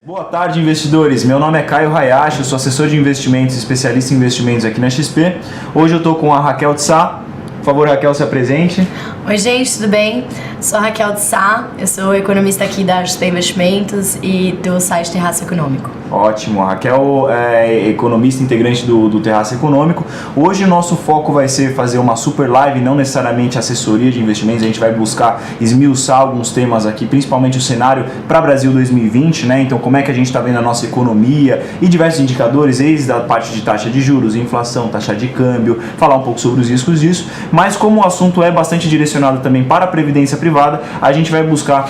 Boa tarde, investidores. Meu nome é Caio Hayashi, eu sou assessor de investimentos, especialista em investimentos aqui na XP. Hoje eu estou com a Raquel de Sá. Por favor, Raquel, se apresente. Oi, gente, tudo bem? Sou a Raquel de Sá, eu sou economista aqui da XP Investimentos e do site Terraço Econômico. Ótimo, a Raquel é economista integrante do Terraço Econômico. Hoje o nosso foco vai ser fazer uma super live, não necessariamente assessoria de investimentos. A gente vai buscar esmiuçar alguns temas aqui, principalmente o cenário para Brasil 2020, né? Então, como é que a gente está vendo a nossa economia e diversos indicadores, desde a parte de taxa de juros, inflação, taxa de câmbio, falar um pouco sobre os riscos disso. Mas como o assunto é bastante direcionado também para a previdência privada, a gente vai buscar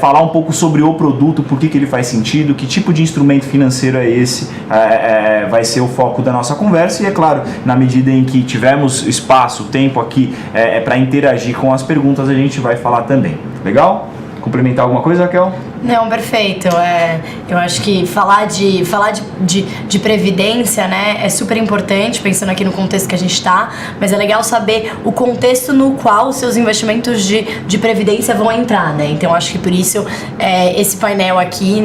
falar um pouco sobre o produto, por que ele faz sentido, que tipo de instrumento financeiro é esse, vai ser o foco da nossa conversa. E é claro, na medida em que tivermos espaço, tempo aqui para interagir com as perguntas, a gente vai falar também. Legal? Complementar alguma coisa, Raquel? Não, perfeito. Eu acho que falar de previdência, né, é super importante, pensando aqui no contexto que a gente está, mas é legal saber o contexto no qual os seus investimentos de previdência vão entrar, né? Então, acho que por isso esse painel aqui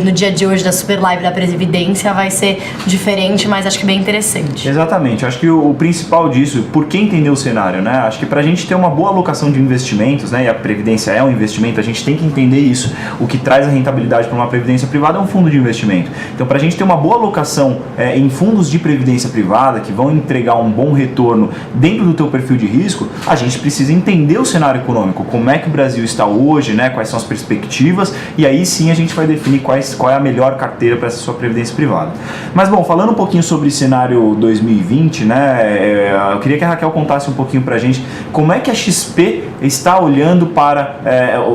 no dia de hoje da Super Live da Previdência vai ser diferente, mas acho que bem interessante. Exatamente. Acho que o principal disso, por que entender o cenário, né? Acho que para a gente ter uma boa alocação de investimentos, né, e a previdência é um investimento, a gente tem que entender isso. O que traz a rentabilidade para uma previdência privada é um fundo de investimento. Então, para a gente ter uma boa alocação em fundos de previdência privada, que vão entregar um bom retorno dentro do teu perfil de risco, a gente precisa entender o cenário econômico, como é que o Brasil está hoje, né, quais são as perspectivas, e aí sim a gente vai definir qual é a melhor carteira para essa sua previdência privada. Mas, bom, falando um pouquinho sobre o cenário 2020, né, eu queria que a Raquel contasse um pouquinho para a gente como é que a XP está olhando para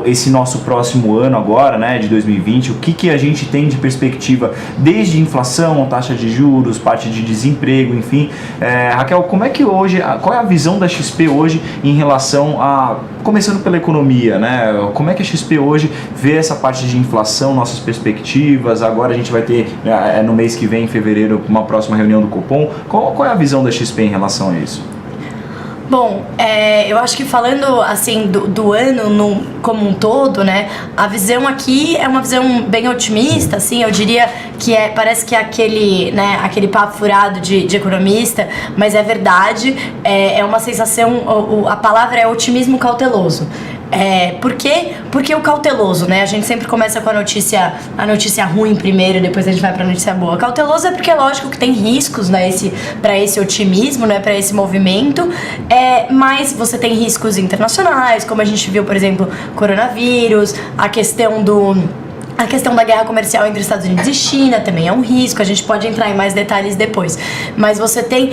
esse nosso próximo ano agora, né, de 2020, o que a gente tem de perspectiva desde inflação, taxa de juros, parte de desemprego, enfim. Raquel, como é que hoje, qual é a visão da XP hoje em relação a, começando pela economia, né, como é que a XP hoje vê essa parte de inflação, nossas perspectivas? Agora a gente vai ter, no mês que vem, em fevereiro, uma próxima reunião do Copom. Qual é a visão da XP em relação a isso? Bom, eu acho que falando assim do ano como um todo, né, a visão aqui é uma visão bem otimista, assim, eu diria que parece que é aquele papo furado de economista, mas é verdade, é uma sensação, a palavra é otimismo cauteloso. Por quê? Porque o cauteloso, né? A gente sempre começa com a notícia ruim primeiro, depois a gente vai pra notícia boa. Cauteloso é porque é lógico que tem riscos, né, para esse otimismo, né, para esse movimento, mas você tem riscos internacionais, como a gente viu, por exemplo, coronavírus, a questão da guerra comercial entre Estados Unidos e China também é um risco, a gente pode entrar em mais detalhes depois. Mas você tem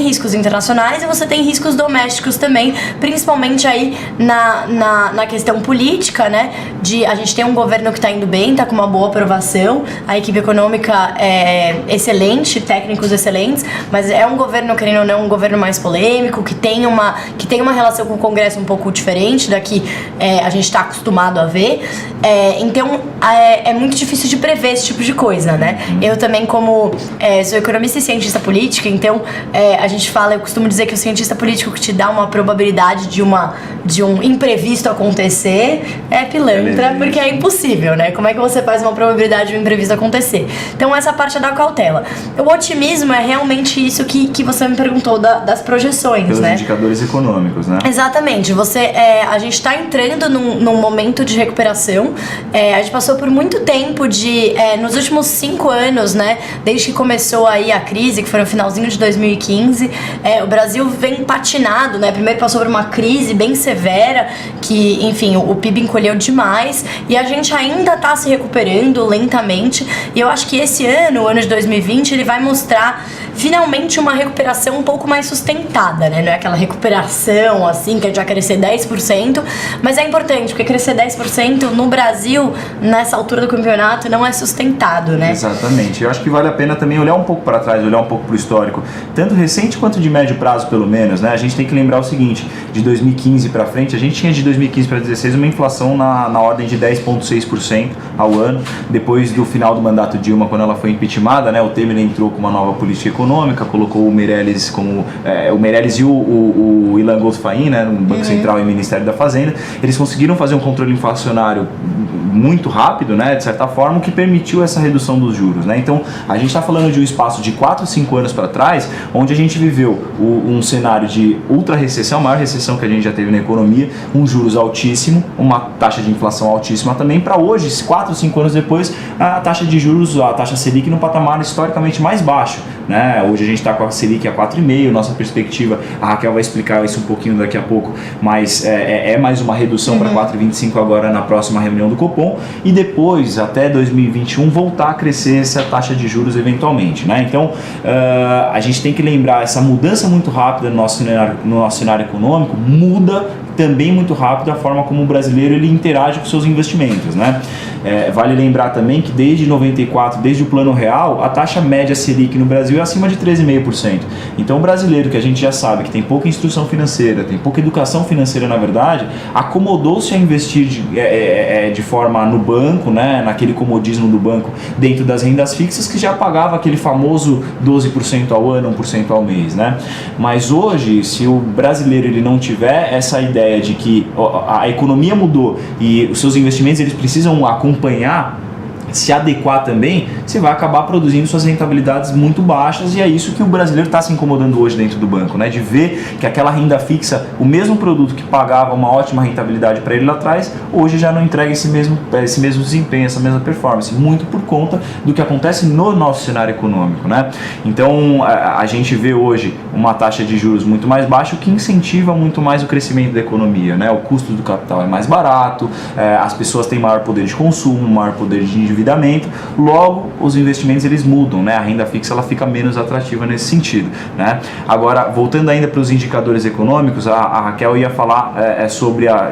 riscos internacionais e você tem riscos domésticos também, principalmente aí na questão política, né? A gente tem um governo que está indo bem, está com uma boa aprovação, a equipe econômica é excelente, técnicos excelentes, mas é um governo, querendo ou não, um governo mais polêmico, que tem uma relação com o Congresso um pouco diferente da que a gente está acostumado a ver. Então, é muito difícil de prever esse tipo de coisa, né? Eu também, como sou economista e cientista política, então eu costumo dizer que o cientista político que te dá uma probabilidade de um imprevisto acontecer é pilantra, porque é impossível, né? Como é que você faz uma probabilidade de um imprevisto acontecer? Então, essa parte é da cautela. O otimismo é realmente isso que você me perguntou das projeções, pelos, né? Indicadores econômicos, né? Exatamente. A gente está entrando num momento de recuperação. A gente passou por muito tempo nos últimos 5 anos, né, desde que começou aí a crise, que foi no finalzinho de 2015, o Brasil vem patinado, né, primeiro passou por uma crise bem severa, que, enfim, o PIB encolheu demais, e a gente ainda está se recuperando lentamente, e eu acho que esse ano, o ano de 2020, ele vai mostrar finalmente uma recuperação um pouco mais sustentada, né, não é aquela recuperação, assim, que a gente vai crescer 10%, mas é importante, porque crescer 10% no Brasil, nessa altura do campeonato, não é sustentado, né? Exatamente. Eu acho que vale a pena também olhar um pouco para trás, olhar um pouco para o histórico, tanto recente quanto de médio prazo, pelo menos, né? A gente tem que lembrar o seguinte, de 2015 para frente, a gente tinha de 2015 para 2016 uma inflação na ordem de 10,6% ao ano, depois do final do mandato Dilma, quando ela foi impeachmentada, né? O Temer entrou com uma nova política econômica, econômica, colocou o Meirelles como o Meirelles e o Ilan Goldfain, né, no Banco Central e Ministério da Fazenda, eles conseguiram fazer um controle inflacionário muito rápido, né, de certa forma, o que permitiu essa redução dos juros, né? Então, a gente está falando de um espaço de 4, 5 anos para trás, onde a gente viveu um cenário de ultra recessão, a maior recessão que a gente já teve na economia, um juros altíssimo, uma taxa de inflação altíssima também, para hoje, 4, 5 anos depois, a taxa de juros, a taxa Selic no patamar historicamente mais baixo, né? Hoje a gente está com a Selic a 4,5, nossa perspectiva, a Raquel vai explicar isso um pouquinho daqui a pouco, mas é mais uma redução para 4,25 agora na próxima reunião do Copom, e depois, até 2021, voltar a crescer essa taxa de juros eventualmente, né? Então, a gente tem que lembrar, essa mudança muito rápida no nosso cenário econômico muda também muito rápido a forma como o brasileiro ele interage com seus investimentos, né? Vale lembrar também que desde 94, desde o Plano Real, a taxa média Selic no Brasil é acima de 13,5%. Então o brasileiro, que a gente já sabe que tem pouca instrução financeira, tem pouca educação financeira na verdade, acomodou-se a investir de forma no banco, né? Naquele comodismo do banco, dentro das rendas fixas, que já pagava aquele famoso 12% ao ano, 1% ao mês, né? Mas hoje, se o brasileiro ele não tiver essa ideia de que a economia mudou e os seus investimentos eles precisam acompanhar, se adequar também, você vai acabar produzindo suas rentabilidades muito baixas, e é isso que o brasileiro está se incomodando hoje dentro do banco, né? De ver que aquela renda fixa, o mesmo produto que pagava uma ótima rentabilidade para ele lá atrás, hoje já não entrega esse mesmo desempenho, essa mesma performance, muito por conta do que acontece no nosso cenário econômico, né? Então a gente vê hoje uma taxa de juros muito mais baixa, o que incentiva muito mais o crescimento da economia, né? O custo do capital é mais barato, as pessoas têm maior poder de consumo, maior poder de endividamento, logo os investimentos eles mudam, né? A renda fixa ela fica menos atrativa nesse sentido, né? Agora, voltando ainda para os indicadores econômicos, a Raquel ia falar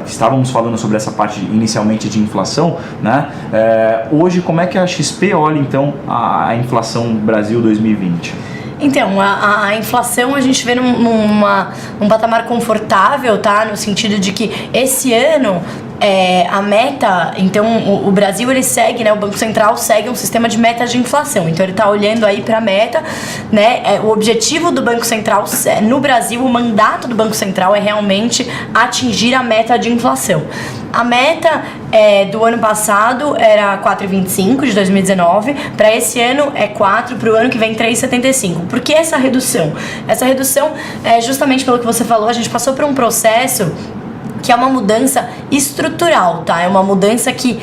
estávamos falando sobre essa parte inicialmente de inflação, né? Hoje, como é que a XP olha então a inflação Brasil 2020? Então, a inflação a gente vê num patamar confortável, tá? No sentido de que esse ano a meta, então o Brasil ele segue, né? O Banco Central segue um sistema de meta de inflação, então ele está olhando aí para a meta, né? O objetivo do Banco Central no Brasil, o mandato do Banco Central é realmente atingir a meta de inflação. A meta do ano passado era 4,25 de 2019, para esse ano é 4, para o ano que vem 3,75. Por que essa redução? Essa redução é justamente pelo que você falou, a gente passou por um processo que é uma mudança estrutural, tá? É uma mudança que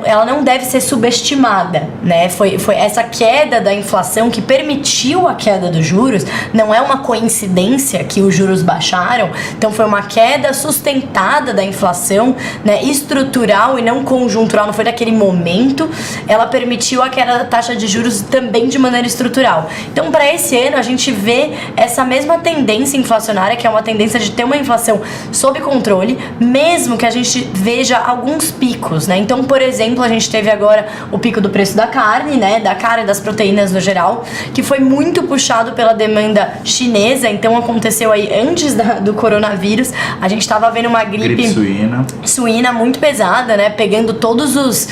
ela não deve ser subestimada, né? Foi essa queda da inflação que permitiu a queda dos juros, não é uma coincidência que os juros baixaram, então foi uma queda sustentada da inflação, né? Estrutural e não conjuntural, não foi daquele momento, ela permitiu a queda da taxa de juros também de maneira estrutural. Então, para esse ano, a gente vê essa mesma tendência inflacionária, que é uma tendência de ter uma inflação sob controle, mesmo que a gente veja alguns picos, né? Então, por exemplo, a gente teve agora o pico do preço da carne, né? Da carne e das proteínas no geral, que foi muito puxado pela demanda chinesa. Então, aconteceu aí antes do coronavírus. A gente estava vendo uma gripe suína muito pesada, né? Pegando todos os...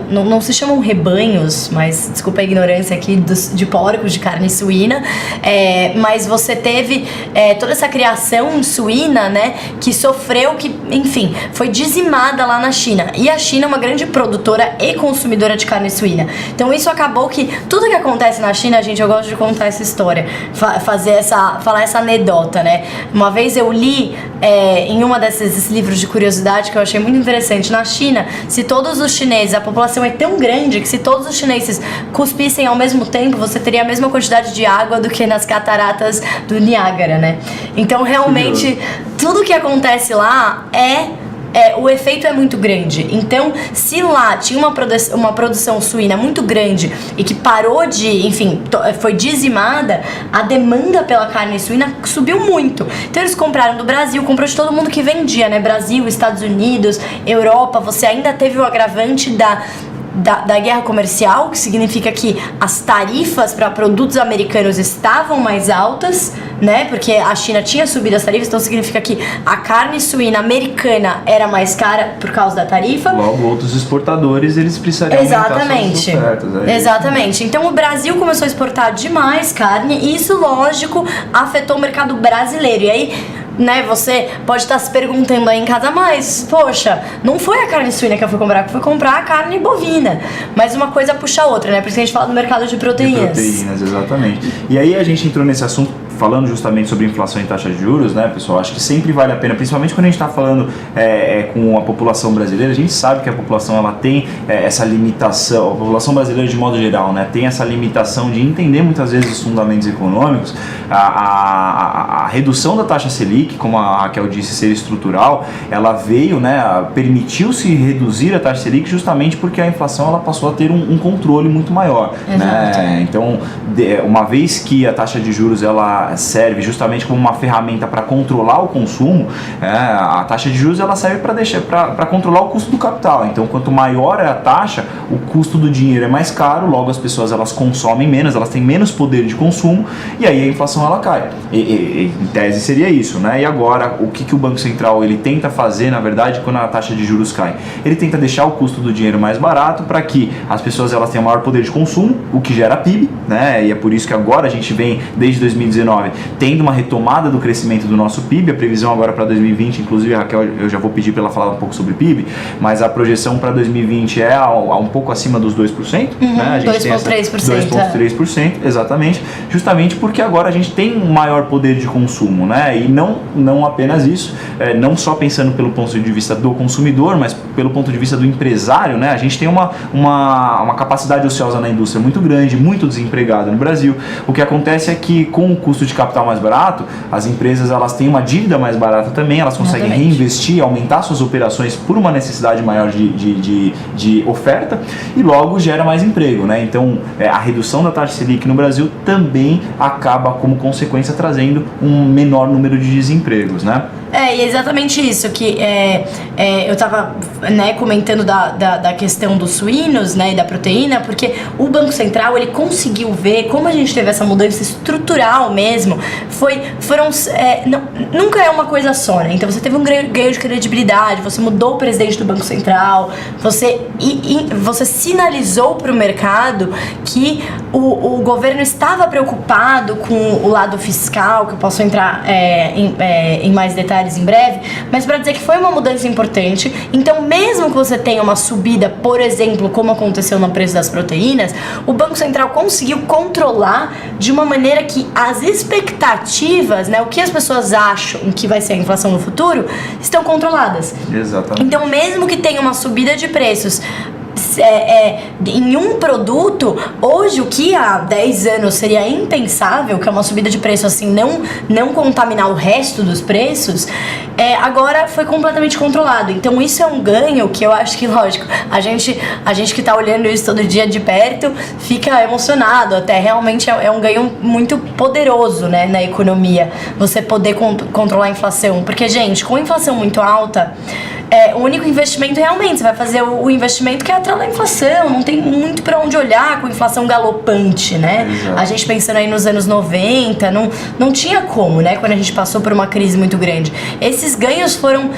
não se chamam rebanhos, mas desculpa a ignorância aqui, de porcos de carne suína. Mas você teve toda essa criação suína, né? Que sofreu, enfim, foi dizimada lá na China. E a China é uma grande produtora e consumidora de carne suína. Então isso acabou que tudo que acontece na China, gente, eu gosto de contar essa história, falar essa anedota, né? Uma vez eu li em uma desses livros de curiosidade que eu achei muito interessante. Na China, se todos os chineses, a população é tão grande que se todos os chineses cuspissem ao mesmo tempo, você teria a mesma quantidade de água do que nas cataratas do Niágara, né? Então realmente tudo que acontece lá o efeito é muito grande. Então, se lá tinha uma produção suína muito grande e que parou foi dizimada, a demanda pela carne suína subiu muito. Então, eles compraram do Brasil, comprou de todo mundo que vendia, né? Brasil, Estados Unidos, Europa. Você ainda teve o agravante da guerra comercial, que significa que as tarifas para produtos americanos estavam mais altas, né? Porque a China tinha subido as tarifas, então significa que a carne suína americana era mais cara por causa da tarifa. Logo, outros exportadores, eles precisariam aumentar suas ofertas. Exatamente. Então o Brasil começou a exportar demais carne e isso, lógico, afetou o mercado brasileiro. E aí, né, você pode estar se perguntando aí em casa, mas, poxa, não foi a carne suína que eu fui comprar a carne bovina. Mas uma coisa puxa a outra, né? Por isso que a gente fala do mercado de proteínas. De proteínas, exatamente. E aí a gente entrou nesse assunto falando justamente sobre inflação e taxa de juros, né, pessoal? Acho que sempre vale a pena, principalmente quando a gente está falando com a população brasileira. A gente sabe que a população ela tem essa limitação, a população brasileira de modo geral, né, tem essa limitação de entender muitas vezes os fundamentos econômicos. A redução da taxa Selic, como a Raquel disse, ser estrutural, ela veio, né, permitiu-se reduzir a taxa Selic justamente porque a inflação ela passou a ter um controle muito maior. Né? Então, uma vez que a taxa de juros ela serve justamente como uma ferramenta para controlar o consumo, a taxa de juros ela serve para controlar o custo do capital. Então, quanto maior é a taxa, o custo do dinheiro é mais caro, logo as pessoas elas consomem menos, elas têm menos poder de consumo e aí a inflação ela cai. Em tese seria isso, né? E agora, o que o Banco Central ele tenta fazer, na verdade, quando a taxa de juros cai? Ele tenta deixar o custo do dinheiro mais barato para que as pessoas elas tenham maior poder de consumo, o que gera PIB, né? E é por isso que agora a gente vem, desde 2019, tendo uma retomada do crescimento do nosso PIB. A previsão agora para 2020, inclusive a Raquel, eu já vou pedir para ela falar um pouco sobre PIB, mas a projeção para 2020 é um pouco acima dos 2%, né? A gente 2,3%, exatamente, justamente porque agora a gente tem um maior poder de consumo, né? E não apenas isso, não só pensando pelo ponto de vista do consumidor, mas pelo ponto de vista do empresário, né? A gente tem uma capacidade ociosa na indústria muito grande, muito desempregado no Brasil. O que acontece é que com o custo de capital mais barato, as empresas elas têm uma dívida mais barata também, elas conseguem reinvestir, aumentar suas operações por uma necessidade maior de oferta e logo gera mais emprego, né? Então a redução da taxa Selic no Brasil também acaba como consequência trazendo um menor número de desempregos, né? E é exatamente isso que eu estava, né, comentando da questão dos suínos, né, e da proteína, porque o Banco Central ele conseguiu ver como a gente teve essa mudança estrutural mesmo. Nunca é uma coisa só, né? Então você teve um ganho de credibilidade, você mudou o presidente do Banco Central, você sinalizou para o mercado que o governo estava preocupado com o lado fiscal, que eu posso entrar em mais detalhes em breve, mas para dizer que foi uma mudança importante. Então, mesmo que você tenha uma subida, por exemplo, como aconteceu no preço das proteínas, o Banco Central conseguiu controlar de uma maneira que as expectativas, né, o que as pessoas acham que vai ser a inflação no futuro, estão controladas. Exatamente. Então, mesmo que tenha uma subida de preços em um produto, hoje o que há 10 anos seria impensável, que é uma subida de preço assim, não contaminar o resto dos preços, agora foi completamente controlado. Então isso é um ganho que eu acho que, lógico, a gente que tá olhando isso todo dia de perto fica emocionado, até realmente é um ganho muito poderoso, né, na economia, você poder controlar a inflação, porque, gente, com inflação muito alta, o único investimento realmente, você vai fazer o investimento que é atrás da inflação, não tem muito pra onde olhar com inflação galopante, né? Exato. A gente pensando aí nos anos 90, não tinha como, né? Quando a gente passou por uma crise muito grande. Esses ganhos foram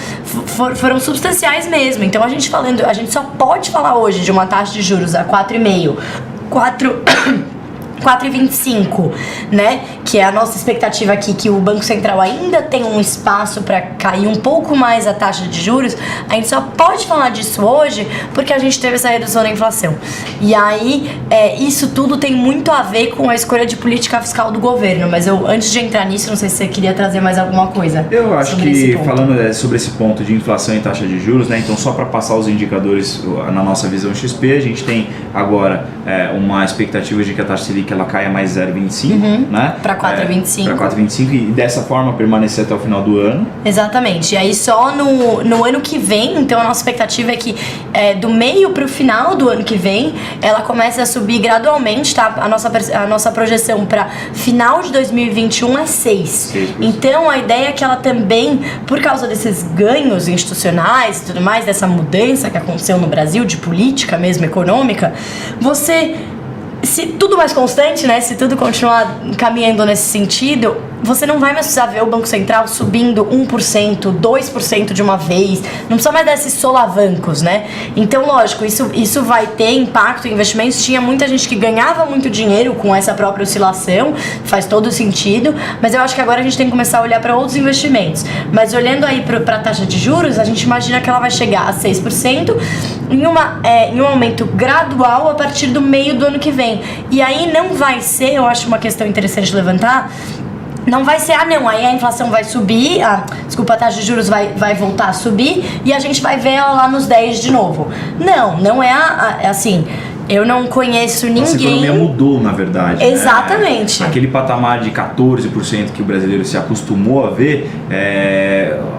substanciais mesmo, então a gente só pode falar hoje de uma taxa de juros a 4,5%, 4,25, né? Que é a nossa expectativa aqui, que o Banco Central ainda tem um espaço para cair um pouco mais a taxa de juros. A gente só pode falar disso hoje porque a gente teve essa redução da inflação. E aí, isso tudo tem muito a ver com a escolha de política fiscal do governo. Mas antes de entrar nisso, não sei se você queria trazer mais alguma coisa. Eu acho que, falando sobre esse ponto de inflação e taxa de juros, né? Então, só para passar os indicadores na nossa visão XP, a gente tem agora uma expectativa de que a taxa Selic que ela caia mais 0,25, né? Para 4,25. Para 4,25 e dessa forma permanecer até o final do ano. Exatamente. E aí só no ano que vem, então a nossa expectativa é que do meio para o final do ano que vem, ela comece a subir gradualmente, tá? A nossa projeção para final de 2021 é 6. Então a ideia é que ela também, por causa desses ganhos institucionais e tudo mais, dessa mudança que aconteceu no Brasil, de política mesmo, econômica, se tudo mais constante, né, se tudo continuar caminhando nesse sentido, você não vai mais precisar ver o Banco Central subindo 1%, 2% de uma vez, não precisa mais desses solavancos, né? Então, lógico, isso vai ter impacto em investimentos. Tinha muita gente que ganhava muito dinheiro com essa própria oscilação, faz todo sentido, mas eu acho que agora a gente tem que começar a olhar para outros investimentos. Mas olhando aí para a taxa de juros, a gente imagina que ela vai chegar a 6% em um aumento gradual a partir do meio do ano que vem. E aí não vai ser, eu acho uma questão interessante levantar, não vai ser, aí a inflação vai subir, a taxa de juros vai voltar a subir e a gente vai ver ela lá nos 10 de novo. Não é assim, eu não conheço ninguém... Nossa economia mudou, na verdade. Exatamente. Né? Aquele patamar de 14% que o brasileiro se acostumou a ver,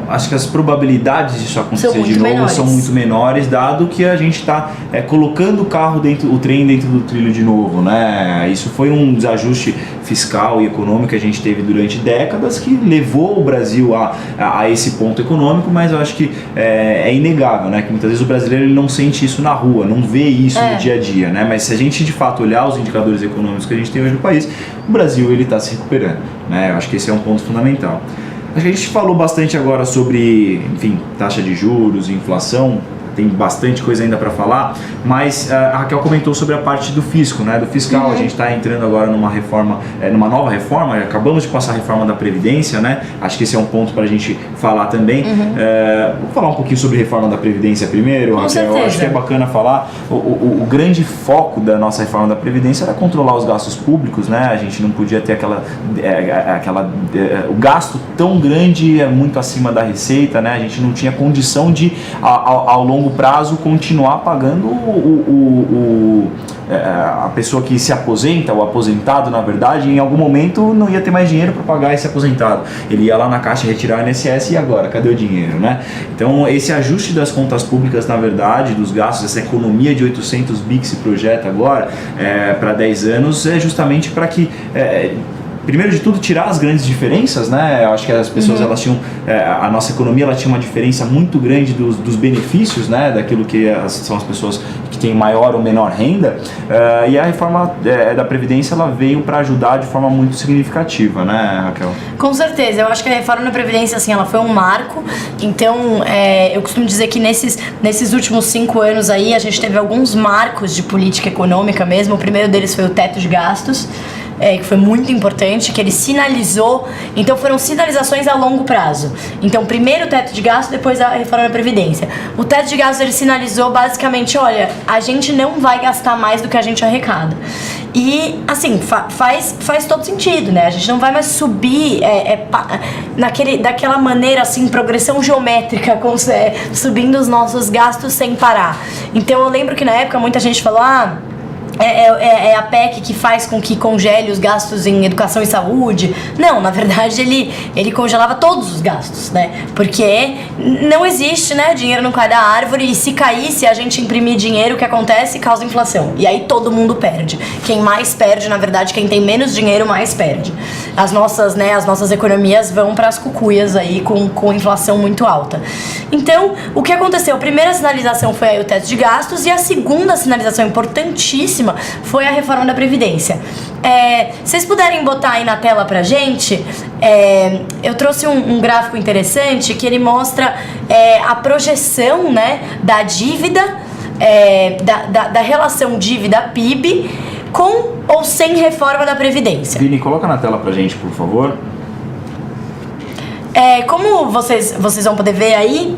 acho que as probabilidades disso acontecer de novo são muito menores, dado que a gente está colocando o trem dentro do trilho de novo, né? Isso foi um desajuste fiscal e econômico que a gente teve durante décadas que levou o Brasil a esse ponto econômico, mas eu acho que é inegável, né? Que muitas vezes o brasileiro ele não sente isso na rua, não vê isso no dia a dia, né? Mas se a gente de fato olhar os indicadores econômicos que a gente tem hoje no país, o Brasil ele está se recuperando, né? Eu acho que esse é um ponto fundamental. Acho que a gente falou bastante agora sobre, enfim, taxa de juros, inflação. Tem bastante coisa ainda para falar, mas a Raquel comentou sobre a parte do fisco, né? Do fiscal. A gente está entrando agora numa reforma, numa nova reforma. Acabamos de passar a reforma da Previdência, né? Acho que esse é um ponto para a gente falar também. Vou falar um pouquinho sobre a reforma da Previdência primeiro, Raquel. Eu acho que é bacana falar. O grande foco da nossa reforma da Previdência era controlar os gastos públicos, né? A gente não podia ter o gasto tão grande, muito acima da receita, né? A gente não tinha condição de, ao longo prazo, continuar pagando a pessoa que se aposenta, o aposentado, na verdade, em algum momento não ia ter mais dinheiro para pagar esse aposentado. Ele ia lá na caixa retirar o INSS e agora? Cadê o dinheiro, né? Então, esse ajuste das contas públicas, na verdade, dos gastos, essa economia de 800 bi que se projeta agora para 10 anos, é justamente para que... primeiro de tudo, tirar as grandes diferenças, né? Eu acho que as pessoas, elas tinham... a nossa economia, ela tinha uma diferença muito grande dos benefícios, né? Daquilo que são as pessoas que têm maior ou menor renda. E a reforma da Previdência, ela veio para ajudar de forma muito significativa, né, Raquel? Com certeza. Eu acho que a reforma da Previdência, assim, ela foi um marco. Então, eu costumo dizer que nesses últimos 5 anos aí, a gente teve alguns marcos de política econômica mesmo. O primeiro deles foi o teto de gastos, que foi muito importante, que ele sinalizou. Então foram sinalizações a longo prazo. Então primeiro o teto de gasto, depois a reforma da Previdência. O teto de gastos, ele sinalizou basicamente, olha, a gente não vai gastar mais do que a gente arrecada. E assim, faz todo sentido, né? A gente não vai mais subir daquela maneira assim, progressão geométrica, subindo os nossos gastos sem parar. Então eu lembro que na época muita gente falou, é a PEC que faz com que congele os gastos em educação e saúde. Não, na verdade ele congelava todos os gastos, né? Porque não existe, né? Dinheiro não cai da árvore, e se cair, se a gente imprimir dinheiro, o que acontece? Causa inflação. E aí todo mundo perde. Quem mais perde, na verdade, quem tem menos dinheiro mais perde. As nossas economias vão para as cucuias aí com inflação muito alta. Então, o que aconteceu? A primeira sinalização foi aí o teto de gastos, e a segunda sinalização importantíssima foi a reforma da Previdência. Vocês puderem botar aí na tela pra gente, eu trouxe um gráfico interessante que ele mostra a projeção, né, da dívida, da relação dívida-PIB com ou sem reforma da Previdência. Vini, coloca na tela pra gente, por favor. Como vocês vão poder ver aí,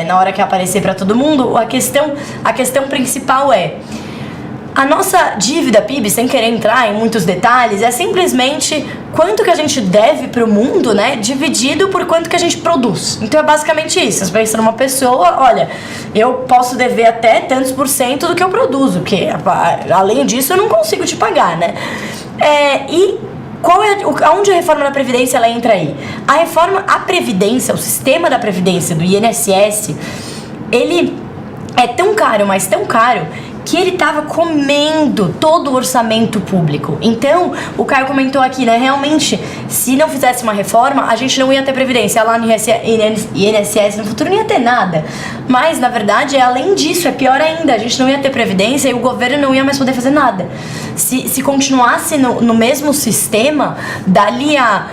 na hora que aparecer para todo mundo, a questão principal A nossa dívida PIB, sem querer entrar em muitos detalhes, é simplesmente quanto que a gente deve para o mundo, né, dividido por quanto que a gente produz. Então é basicamente isso. Você pensa numa pessoa, olha, eu posso dever até tantos % do que eu produzo, porque além disso eu não consigo te pagar, né? E aonde a reforma da Previdência ela entra aí? A Previdência, o sistema da Previdência do INSS, ele é tão caro, mas tão caro, que ele estava comendo todo o orçamento público. Então, o Caio comentou aqui, né? Realmente, se não fizesse uma reforma, a gente não ia ter Previdência. Lá no INSS no futuro não ia ter nada. Mas, na verdade, além disso, é pior ainda. A gente não ia ter Previdência e o governo não ia mais poder fazer nada. Se continuasse no mesmo sistema, dali a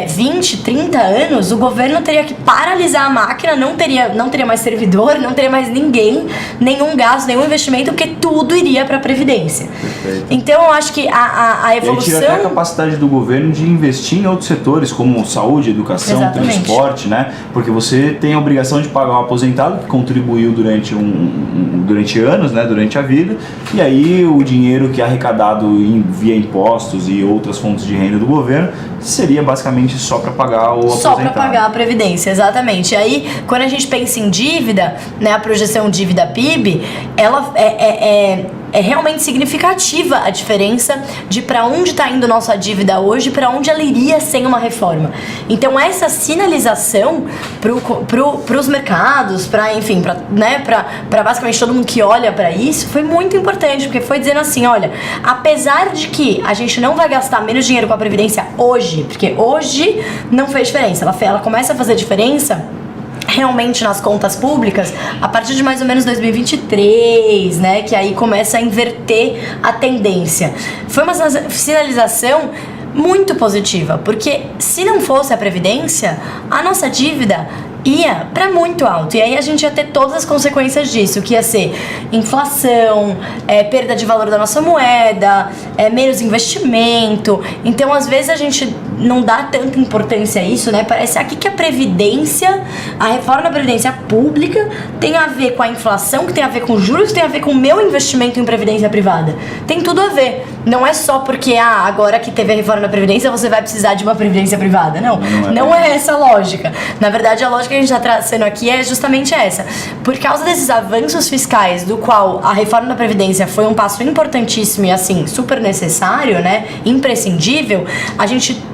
20, 30 anos, o governo teria que paralisar a máquina, não teria mais servidor, não teria mais ninguém, nenhum gasto, nenhum investimento, porque tudo iria para a Previdência. Perfeito. Então eu acho que a evolução... E aí tira até a capacidade do governo de investir em outros setores, como saúde, educação, Exatamente. transporte, né? Porque você tem a obrigação de pagar um aposentado que contribuiu durante anos, né? Durante a vida, e aí o dinheiro que é arrecadado via impostos e outras fontes de renda do governo seria basicamente só para pagar o aposentado. Só para pagar a Previdência, exatamente. Aí, quando a gente pensa em dívida, né, a projeção dívida PIB, ela é realmente significativa a diferença de para onde está indo nossa dívida hoje e para onde ela iria sem uma reforma. Então, essa sinalização para os mercados, para basicamente todo mundo que olha para isso, foi muito importante, porque foi dizendo assim, olha, apesar de que a gente não vai gastar menos dinheiro com a Previdência hoje, porque hoje não fez diferença, ela começa a fazer diferença realmente nas contas públicas a partir de mais ou menos 2023, né, que aí começa a inverter a tendência. Foi uma sinalização muito positiva, porque se não fosse a Previdência, a nossa dívida ia para muito alto, e aí a gente ia ter todas as consequências disso, que ia ser inflação, perda de valor da nossa moeda, menos investimento. Então às vezes a gente não dá tanta importância a isso, né? Parece aqui que a Previdência, a reforma da Previdência pública tem a ver com a inflação, que tem a ver com juros, que tem a ver com o meu investimento em Previdência privada. Tem tudo a ver. Não é só porque agora que teve a reforma da Previdência você vai precisar de uma Previdência privada. Não é essa a lógica. Na verdade, a lógica que a gente está traçando aqui é justamente essa. Por causa desses avanços fiscais, do qual a reforma da Previdência foi um passo importantíssimo e assim, super necessário, né? Imprescindível, a gente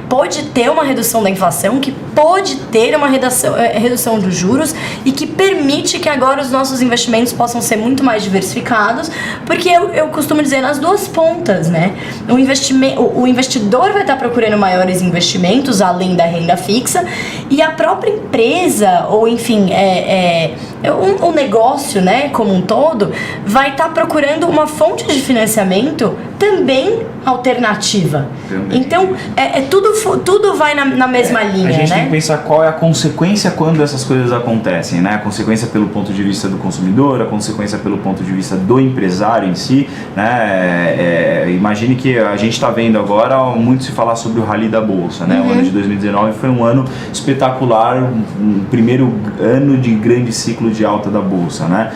pôde ter uma redução da inflação, que pôde ter uma redução dos juros e que permite que agora os nossos investimentos possam ser muito mais diversificados, porque eu costumo dizer nas duas pontas, né? O investidor vai estar procurando maiores investimentos além da renda fixa, e a própria empresa, ou enfim, o negócio, né, como um todo, vai estar procurando uma fonte de financiamento também alternativa. Então, tudo vai na mesma linha, A gente né? tem que pensar qual é a consequência quando essas coisas acontecem, né? A consequência pelo ponto de vista do consumidor, a consequência pelo ponto de vista do empresário em si, né? Imagine que a gente está vendo agora muito se falar sobre o rally da Bolsa, né? O ano de 2019 foi um ano espetacular, um primeiro ano de grande ciclo de alta da Bolsa, né?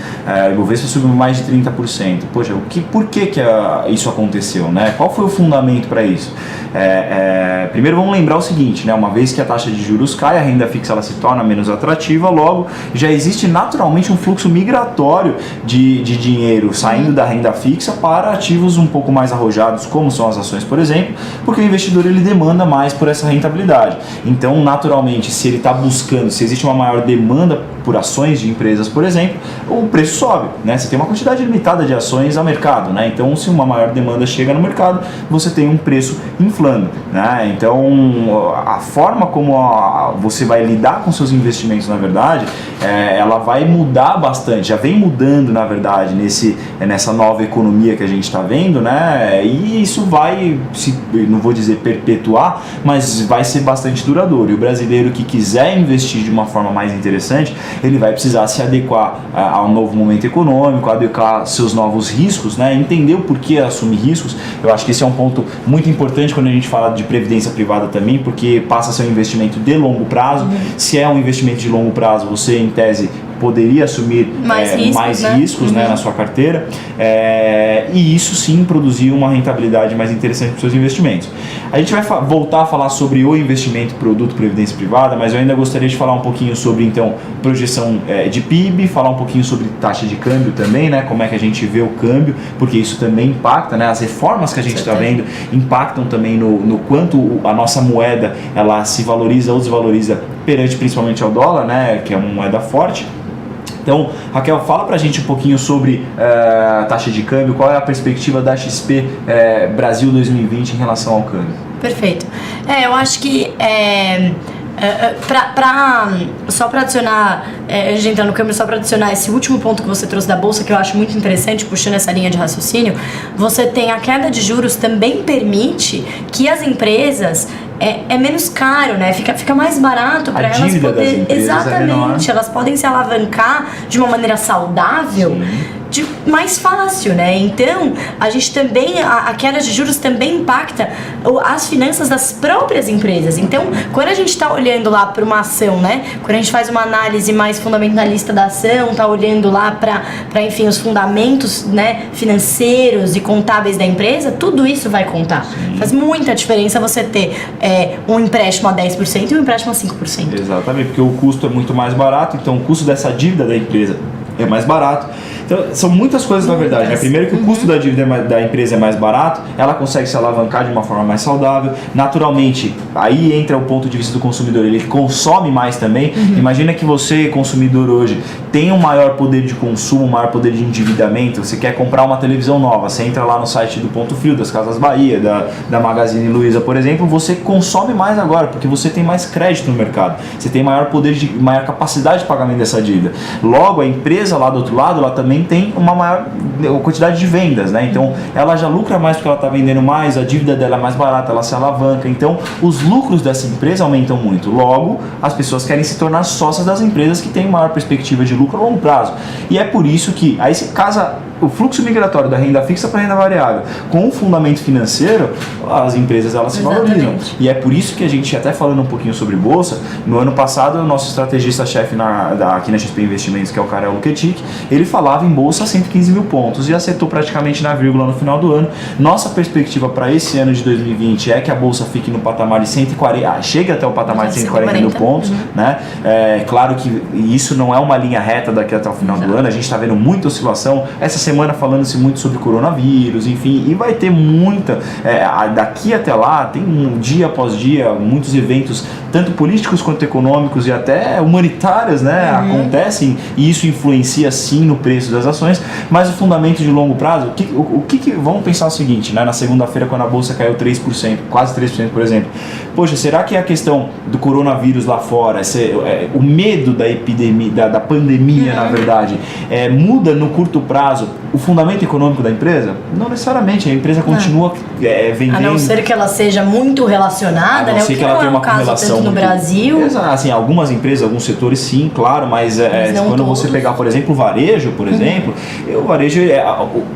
O Ibovespa subiu mais de 30%. Poxa, por que isso aconteceu, né? Qual foi o fundamento para isso? Primeiro vamos lembrar o seguinte, né? Uma vez que a taxa de juros cai, a renda fixa ela se torna menos atrativa, logo já existe naturalmente um fluxo migratório de dinheiro saindo da renda fixa para ativos um pouco mais arrojados, como são as ações, por exemplo, porque o investidor ele demanda mais por essa rentabilidade. Então, naturalmente, se ele está buscando, se existe uma maior demanda por ações de empresas, por exemplo, o preço sobe, né? Você tem uma quantidade limitada de ações ao mercado, né? Então, se uma maior demanda chega no mercado, você tem um preço inflando, né? Então, a forma como você vai lidar com seus investimentos, na verdade, ela vai mudar bastante, já vem mudando, na verdade, nessa nova economia que a gente está vendo, né? E isso vai, não vou dizer perpetuar, mas vai ser bastante duradouro. E o brasileiro que quiser investir de uma forma mais interessante, ele vai precisar se adequar ao novo momento econômico, adequar seus novos riscos, né? Entender o porquê assumir riscos. Eu acho que esse é um ponto muito importante quando a gente fala de previdência privada também, porque passa a ser um investimento de longo prazo. Se é um investimento de longo prazo, você, em tese, poderia assumir mais riscos, né, na sua carteira, e isso sim produzir uma rentabilidade mais interessante para os seus investimentos. A gente vai voltar a falar sobre o investimento produto previdência privada, mas eu ainda gostaria de falar um pouquinho sobre então projeção de PIB, falar um pouquinho sobre taxa de câmbio também, né, como é que a gente vê o câmbio, porque isso também impacta, né, as reformas que a gente está vendo impactam também no quanto a nossa moeda ela se valoriza ou desvaloriza perante principalmente ao dólar, né, que é uma moeda forte. Então, Raquel, fala pra gente um pouquinho sobre a taxa de câmbio, qual é a perspectiva da XP Brasil 2020 em relação ao câmbio. Perfeito. Eu acho que só para adicionar, a gente entrar no câmbio, só para adicionar esse último ponto que você trouxe da Bolsa, que eu acho muito interessante, puxando essa linha de raciocínio, você tem a queda de juros também permite que as empresas é menos caro, né? Fica mais barato para elas poderem. Exatamente, elas podem se alavancar de uma maneira saudável. Mais fácil, né? Então, a gente também, a queda de juros também impacta as finanças das próprias empresas. Então, quando a gente está olhando lá para uma ação, né? Quando a gente faz uma análise mais fundamentalista da ação, tá olhando lá para enfim, os fundamentos, né, financeiros e contábeis da empresa, tudo isso vai contar. Faz muita diferença você ter um empréstimo a 10% e um empréstimo a 5%. Exatamente, porque o custo é muito mais barato, então o custo dessa dívida da empresa é mais barato. Então, são muitas coisas na verdade, né? Primeiro que o custo da dívida da empresa é mais barato, ela consegue se alavancar de uma forma mais saudável. Naturalmente, aí entra o ponto de vista do consumidor, ele consome mais também. Imagina que você, consumidor hoje, tem um maior poder de consumo, um maior poder de endividamento, você quer comprar uma televisão nova, você entra lá no site do Ponto Frio, das Casas Bahia, da Magazine Luiza, por exemplo, você consome mais agora, porque você tem mais crédito no mercado, você tem maior maior capacidade de pagamento dessa dívida. Logo, a empresa lá do outro lado, ela também tem uma maior quantidade de vendas, né? Então ela já lucra mais porque ela está vendendo mais, a dívida dela é mais barata, ela se alavanca, então os lucros dessa empresa aumentam muito. Logo, as pessoas querem se tornar sócias das empresas que têm maior perspectiva de lucro a longo prazo. E é por isso que aí se casa o fluxo migratório da renda fixa para a renda variável com o fundamento financeiro, as empresas elas se valorizam. E é por isso que a gente, até falando um pouquinho sobre bolsa, no ano passado o nosso estrategista-chefe aqui na XP Investimentos, que é o Karel Luketic, ele falava em bolsa a 115 mil pontos e acertou praticamente na vírgula no final do ano. Nossa perspectiva para esse ano de 2020 é que a bolsa fique no patamar de 140, chegue até o patamar de 140 mil pontos, né? Claro que isso não é uma linha reta daqui até o final do ano, a gente está vendo muita oscilação. Essa semana falando-se muito sobre coronavírus, enfim, e vai ter muita, daqui até lá, tem dia após dia, muitos eventos, tanto políticos quanto econômicos e até humanitários, né, acontecem, e isso influencia sim no preço das ações, mas o fundamento de longo prazo, vamos pensar o seguinte, né, na segunda-feira quando a bolsa caiu 3%, quase 3%, por exemplo, poxa, será que a questão do coronavírus lá fora, o medo da epidemia, da pandemia, na verdade, muda no curto prazo o fundamento econômico da empresa? Não necessariamente, a empresa continua vendendo. A não ser que ela seja muito relacionada, né? O que que ela não tenha é uma um caso correlação tanto no Brasil. Assim, algumas empresas, alguns setores sim, claro, mas quando todos. você pegar, por exemplo, o varejo, o varejo,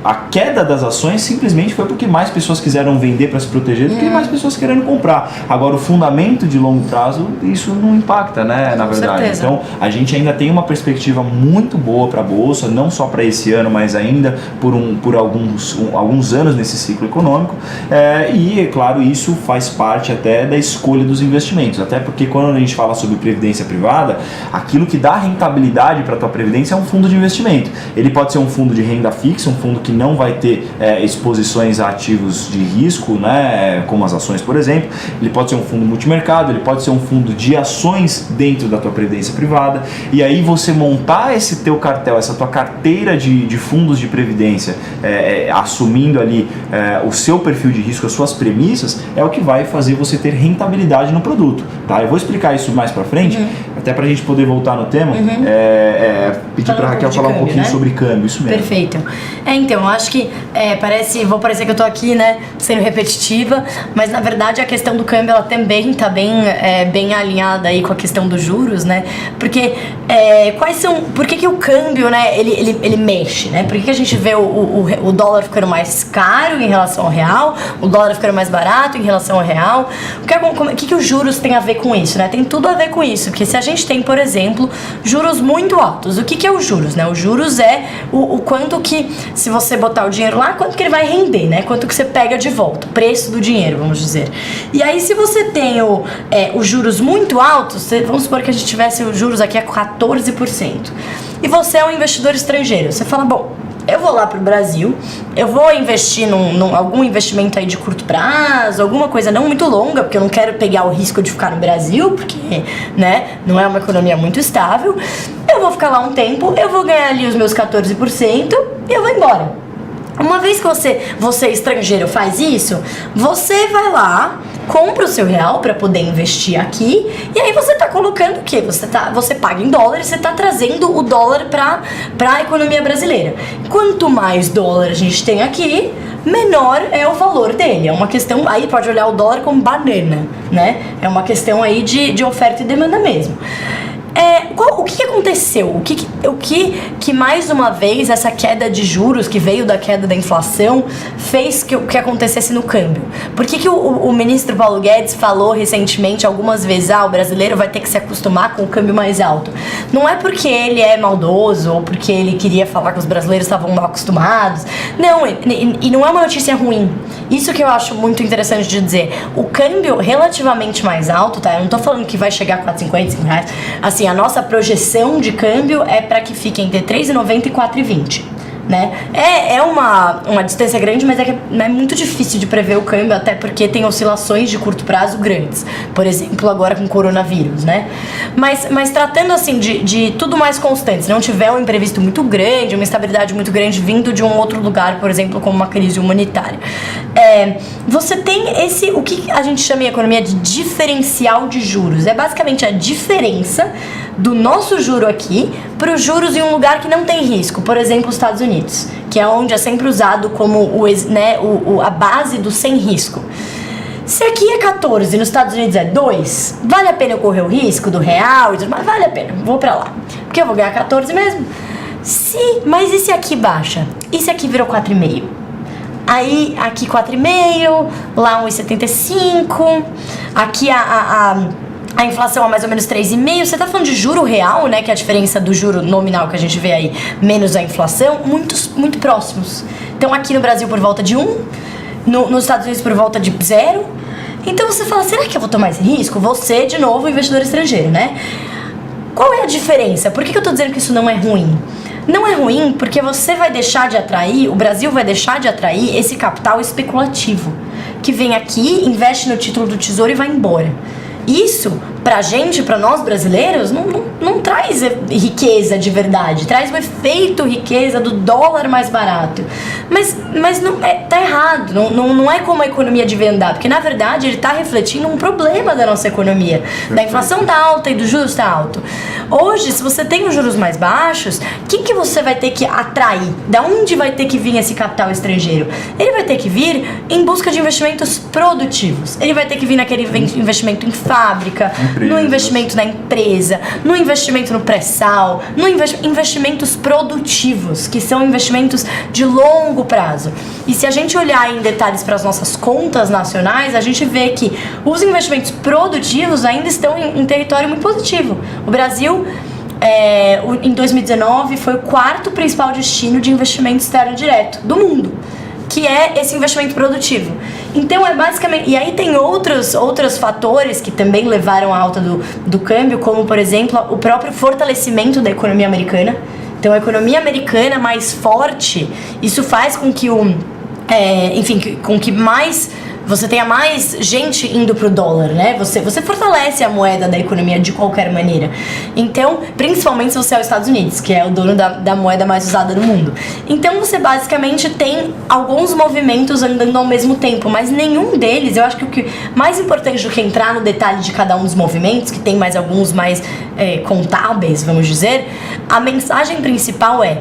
a queda das ações simplesmente foi porque mais pessoas quiseram vender para se proteger do que mais pessoas querendo comprar. Agora, o fundamento de longo prazo, isso não impacta, né, na verdade. Certeza. Então, a gente ainda tem uma perspectiva muito boa para a Bolsa, não só para esse ano, mas ainda por alguns anos nesse ciclo econômico, e é claro, isso faz parte até da escolha dos investimentos, até porque quando a gente fala sobre previdência privada, aquilo que dá rentabilidade para a tua previdência é um fundo de investimento. Ele pode ser um fundo de renda fixa, um fundo que não vai ter exposições a ativos de risco, né, como as ações, por exemplo. Ele pode ser um fundo multimercado, ele pode ser um fundo de ações dentro da tua previdência privada, e aí você montar esse teu cartel, essa tua carteira de fundos de previdência, assumindo ali o seu perfil de risco, as suas premissas, é o que vai fazer você ter rentabilidade no produto, tá? Eu vou explicar isso mais pra frente, até pra gente poder voltar no tema, pedir pra Raquel falar um pouquinho, né, sobre câmbio, isso mesmo. Perfeito. Então, eu acho que vou parecer que eu tô aqui, né, sendo repetitiva, mas na verdade a questão do câmbio, ela também tá bem alinhada aí com a questão dos juros, né, porque por que o câmbio, né, ele mexe, né, por que a gente gente vê o dólar ficando mais caro em relação ao real, o dólar ficando mais barato em relação ao real. O que os juros têm a ver com isso, né? Tem tudo a ver com isso, porque se a gente tem, por exemplo, juros muito altos, o que é os juros, né? Os juros é o quanto que, se você botar o dinheiro lá, quanto que ele vai render, né? Quanto que você pega de volta, o preço do dinheiro, vamos dizer. E aí, se você tem os juros muito altos, vamos supor que a gente tivesse os juros aqui a 14%, e você é um investidor estrangeiro, você fala, bom, eu vou lá pro Brasil, eu vou investir num algum investimento aí de curto prazo, alguma coisa não muito longa, porque eu não quero pegar o risco de ficar no Brasil, porque, né, não é uma economia muito estável. Eu vou ficar lá um tempo, eu vou ganhar ali os meus 14% e eu vou embora. Uma vez que você estrangeiro faz isso, você vai lá, compra o seu real para poder investir aqui, e aí você tá colocando o quê? Você paga em dólar, você tá trazendo o dólar para a economia brasileira. Quanto mais dólar a gente tem aqui, menor é o valor dele. É uma questão, aí pode olhar o dólar como banana, né? É uma questão aí de oferta e demanda mesmo. O que aconteceu? O que mais uma vez essa queda de juros que veio da queda da inflação fez que acontecesse no câmbio? Por que o ministro Paulo Guedes falou recentemente algumas vezes, o brasileiro vai ter que se acostumar com o câmbio mais alto? Não é porque ele é maldoso ou porque ele queria falar que os brasileiros estavam mal acostumados. Não, e não é uma notícia ruim. Isso que eu acho muito interessante de dizer. O câmbio relativamente mais alto, tá? Eu não tô falando que vai chegar a 4,50, 5 reais. Assim, a nossa projeção de câmbio é para que fique entre 3,90 e 4,20, né? É uma distância grande, mas é muito difícil de prever o câmbio, até porque tem oscilações de curto prazo grandes. Por exemplo, agora com o coronavírus, né? Mas tratando assim de tudo mais constante, se não tiver um imprevisto muito grande, uma instabilidade muito grande vindo de um outro lugar, por exemplo, como uma crise humanitária, você tem o que a gente chama em economia de diferencial de juros. É basicamente a diferença do nosso juro aqui para os juros em um lugar que não tem risco, por exemplo, os Estados Unidos, que é onde é sempre usado como a base do sem risco. Se aqui é 14 e nos Estados Unidos é 2, vale a pena eu correr o risco do real e tudo mais? Vale a pena, vou pra lá, porque eu vou ganhar 14 mesmo. Mas e se aqui baixa? E se aqui virou 4,5? Aí aqui 4,5, lá 1,75, aqui a inflação é mais ou menos 3,5%. Você tá falando de juro real, né? Que é a diferença do juro nominal que a gente vê aí, menos a inflação, muito próximos. Então aqui no Brasil por volta de 1%, nos Estados Unidos por volta de 0%. Então você fala, será que eu vou tomar esse risco? Você, de novo, investidor estrangeiro, né? Qual é a diferença? Por que eu tô dizendo que isso não é ruim? Não é ruim porque você vai deixar de atrair, o Brasil vai deixar de atrair esse capital especulativo, que vem aqui, investe no título do Tesouro e vai embora. Isso, pra gente, pra nós brasileiros, não traz riqueza de verdade, traz o efeito riqueza do dólar mais barato. Mas não, tá errado, não é como a economia devia andar, porque na verdade ele tá refletindo um problema da nossa economia. Da inflação tá alta e do juros tá alto. Hoje, se você tem os juros mais baixos, quem que você vai ter que atrair? Da onde vai ter que vir esse capital estrangeiro? Ele vai ter que vir em busca de investimentos produtivos. Ele vai ter que vir naquele investimento em fábrica, no investimento na empresa, no investimento no pré-sal, no investimentos produtivos, que são investimentos de longo prazo. E se a gente olhar em detalhes para as nossas contas nacionais, a gente vê que os investimentos produtivos ainda estão em território muito positivo. O Brasil, em 2019, foi o 4º principal destino de investimento externo direto do mundo, que é esse investimento produtivo. Então é basicamente... E aí tem outros fatores que também levaram à alta do câmbio, como por exemplo o próprio fortalecimento da economia americana. Então a economia americana mais forte, isso faz com que com que você tenha mais gente indo pro dólar, né? Você fortalece a moeda da economia de qualquer maneira. Então, principalmente se você é os Estados Unidos, que é o dono da moeda mais usada no mundo. Então, você basicamente tem alguns movimentos andando ao mesmo tempo, mas nenhum deles, eu acho que o que mais importante do que entrar no detalhe de cada um dos movimentos, que tem mais alguns mais contábeis, vamos dizer, a mensagem principal é: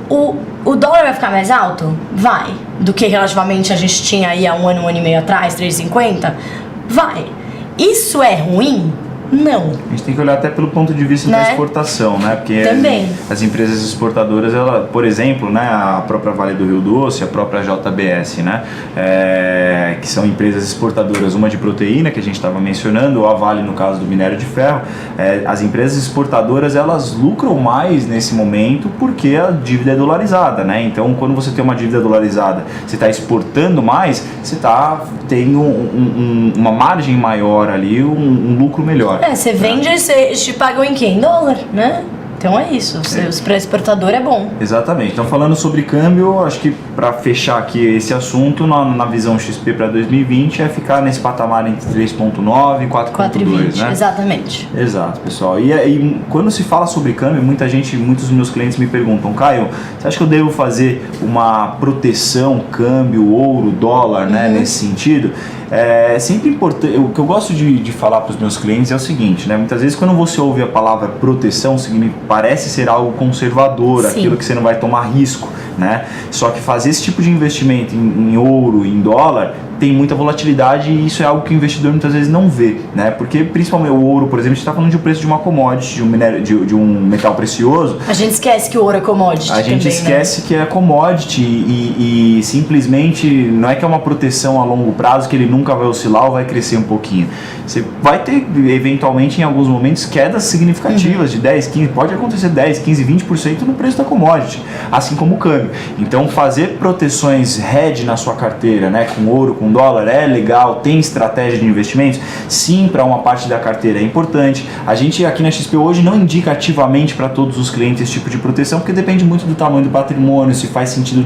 o dólar vai ficar mais alto? Vai. Do que relativamente a gente tinha aí há um ano e meio atrás, 3,50? Vai. Isso é ruim? Não. A gente tem que olhar até pelo ponto de vista da exportação, né? Porque também. As empresas exportadoras, ela, por exemplo, né, a própria Vale do Rio Doce, a própria JBS, né, que são empresas exportadoras, uma de proteína, que a gente estava mencionando, ou a Vale no caso do minério de ferro, as empresas exportadoras, elas lucram mais nesse momento porque a dívida é dolarizada, né? Então, quando você tem uma dívida dolarizada, você está exportando mais, você está tendo uma margem maior ali, um lucro melhor. Você vende e vocês te pagam em quê? Em dólar, né? Então é isso, para exportador é bom. Exatamente. Então, falando sobre câmbio, acho que para fechar aqui esse assunto, na visão XP para 2020 é ficar nesse patamar entre 3,9 e 4,2, né? Exatamente. Exato, pessoal. E quando se fala sobre câmbio, muitos dos meus clientes me perguntam: Caio, você acha que eu devo fazer uma proteção, câmbio, ouro, dólar, né, nesse sentido? É sempre importante. O que eu gosto de falar para os meus clientes é o seguinte, né? Muitas vezes quando você ouve a palavra proteção, parece ser algo conservador, aquilo que você não vai tomar risco, né? Só que fazer esse tipo de investimento em ouro, em dólar, tem muita volatilidade e isso é algo que o investidor muitas vezes não vê, né? Porque principalmente o ouro, por exemplo, a gente está falando de um preço de uma commodity, de um minério, de um metal precioso. A gente esquece que o ouro é commodity. A gente esquece, né, que é commodity e simplesmente não é que é uma proteção a longo prazo que ele nunca vai oscilar ou vai crescer um pouquinho. Você vai ter eventualmente em alguns momentos quedas significativas de 10, 15, pode acontecer 10, 15, 20% no preço da commodity, assim como o câmbio. Então fazer proteções hedge na sua carteira, né, com ouro, com dólar é legal, tem estratégia de investimentos? Sim, para uma parte da carteira é importante. A gente aqui na XP hoje não indica ativamente para todos os clientes esse tipo de proteção, porque depende muito do tamanho do patrimônio, se faz sentido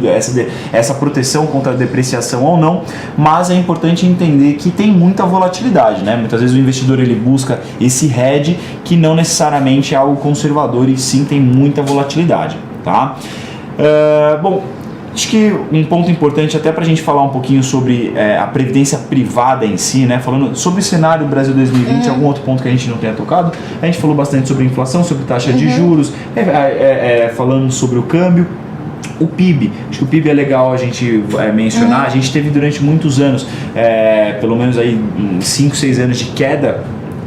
essa proteção contra a depreciação ou não, mas é importante entender que tem muita volatilidade, né? Muitas vezes o investidor ele busca esse hedge que não necessariamente é algo conservador e sim tem muita volatilidade, tá? Bom, acho que um ponto importante até para a gente falar um pouquinho sobre a previdência privada em si, né? Falando sobre o cenário Brasil 2020, algum outro ponto que a gente não tenha tocado, a gente falou bastante sobre inflação, sobre taxa de juros, falando sobre o câmbio. O PIB, acho que o PIB é legal a gente mencionar. A gente teve durante muitos anos, pelo menos aí 5, 6 anos de queda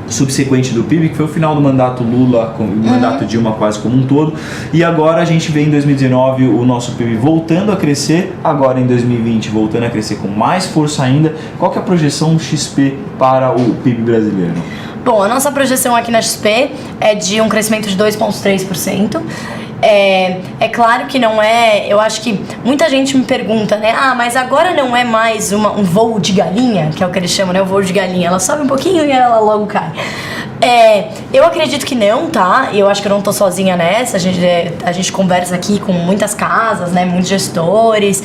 subsequente do PIB, que foi o final do mandato Lula, o mandato Dilma quase como um todo, e agora a gente vê em 2019 o nosso PIB voltando a crescer, agora em 2020 voltando a crescer com mais força ainda. Qual que é a projeção XP para o PIB brasileiro? Bom, a nossa projeção aqui na XP é de um crescimento de 2,3%. É claro que não é. Eu acho que muita gente me pergunta, né? Mas agora não é mais um voo de galinha, que é o que eles chamam, né? O voo de galinha. Ela sobe um pouquinho e ela logo cai. Eu acredito que não, tá? Eu acho que eu não tô sozinha nessa. A gente conversa aqui com muitas casas, né? Muitos gestores.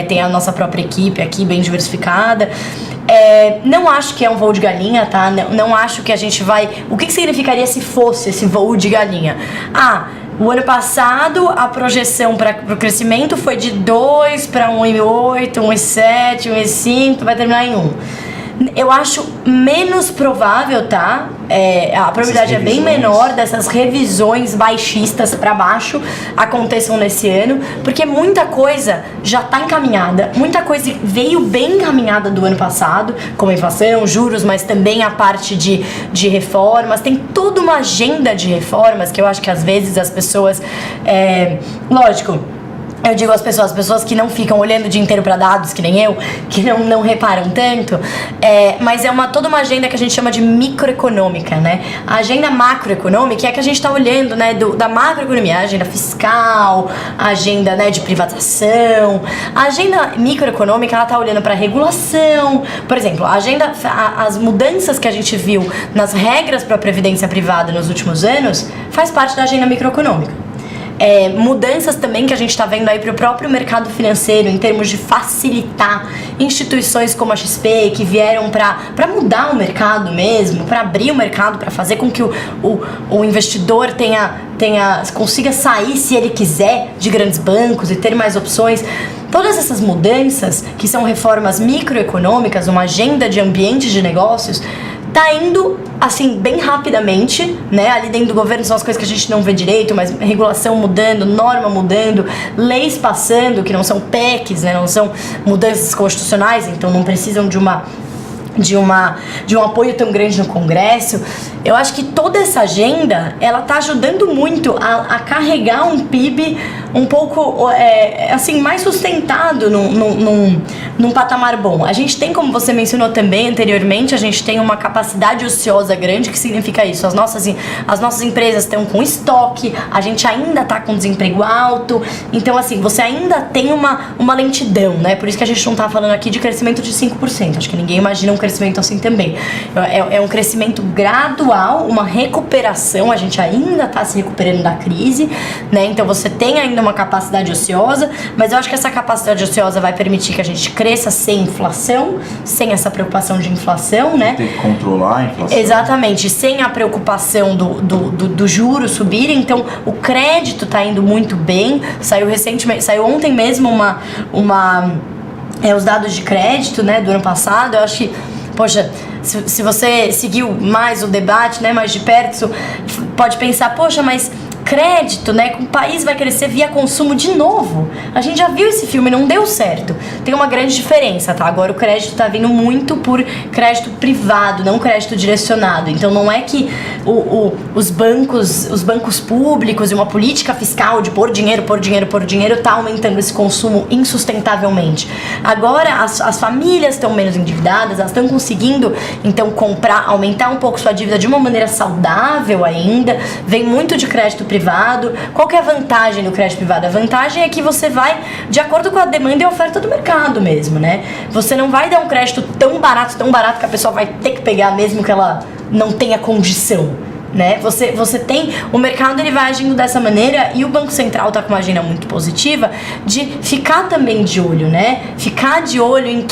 Tem a nossa própria equipe aqui, bem diversificada. Não acho que é um voo de galinha, tá? Não acho que a gente vai... O que significaria se fosse esse voo de galinha? O ano passado, a projeção para o crescimento foi de 2 para 1,8, 1,7, 1,5, vai terminar em 1. Eu acho menos provável, tá? A probabilidade é bem menor dessas revisões baixistas para baixo aconteçam nesse ano, porque muita coisa já está encaminhada, muita coisa veio bem encaminhada do ano passado, como a inflação, juros, mas também a parte de reformas. Tem toda uma agenda de reformas que eu acho que às vezes as pessoas... lógico, eu digo às pessoas que não ficam olhando o dia inteiro para dados, que nem eu, que não reparam tanto, mas toda uma agenda que a gente chama de microeconômica, né? A agenda macroeconômica é a que a gente está olhando, né, da macroeconomia, a agenda fiscal, a agenda, né, de privatização. A agenda microeconômica, ela está olhando para regulação, por exemplo, as mudanças que a gente viu nas regras para a previdência privada nos últimos anos, faz parte da agenda microeconômica. Mudanças também que a gente está vendo aí para o próprio mercado financeiro, em termos de facilitar instituições como a XP, que vieram para mudar o mercado mesmo, para abrir o mercado, para fazer com que o investidor consiga sair, se ele quiser, de grandes bancos e ter mais opções. Todas essas mudanças, que são reformas microeconômicas, uma agenda de ambiente de negócios, tá indo, assim, bem rapidamente, né? Ali dentro do governo são as coisas que a gente não vê direito, mas regulação mudando, norma mudando, leis passando, que não são PECs, né? Não são mudanças constitucionais, então não precisam de de um apoio tão grande no Congresso. Eu acho que toda essa agenda, ela tá ajudando muito a carregar um PIB um pouco, assim, mais sustentado num patamar bom. A gente tem, como você mencionou também anteriormente, a gente tem uma capacidade ociosa grande. Que significa isso? As nossas empresas estão com estoque, a gente ainda tá com desemprego alto, então assim, você ainda tem uma lentidão, né? Por isso que a gente não tá falando aqui de crescimento de 5%, acho que ninguém imagina um crescimento assim também. É um crescimento gradual, uma recuperação, a gente ainda tá se recuperando da crise, né? Então você tem ainda uma capacidade ociosa, mas eu acho que essa capacidade ociosa vai permitir que a gente cresça sem inflação, sem essa preocupação de inflação, né? Tem que controlar a inflação. Exatamente, sem a preocupação do juro subir. Então o crédito está indo muito bem. Saiu ontem mesmo os dados de crédito, né, do ano passado. Eu acho que, poxa, se você seguiu mais o debate, né, mais de perto, pode pensar, poxa, mas crédito, né? O país vai crescer via consumo de novo. A gente já viu esse filme, não deu certo. Tem uma grande diferença, tá? Agora o crédito tá vindo muito por crédito privado, não crédito direcionado. Então não é que os bancos públicos e uma política fiscal de pôr dinheiro tá aumentando esse consumo insustentavelmente. Agora as famílias estão menos endividadas, elas estão conseguindo então aumentar um pouco sua dívida de uma maneira saudável ainda. Vem muito de crédito privado. Qual que é a vantagem do crédito privado? A vantagem é que você vai de acordo com a demanda e a oferta do mercado mesmo, né? Você não vai dar um crédito tão barato que a pessoa vai ter que pegar mesmo que ela não tenha condição, né? Você tem, o mercado ele vai agindo dessa maneira, e o Banco Central tá com uma agenda muito positiva de ficar também de olho, né? Ficar de olho em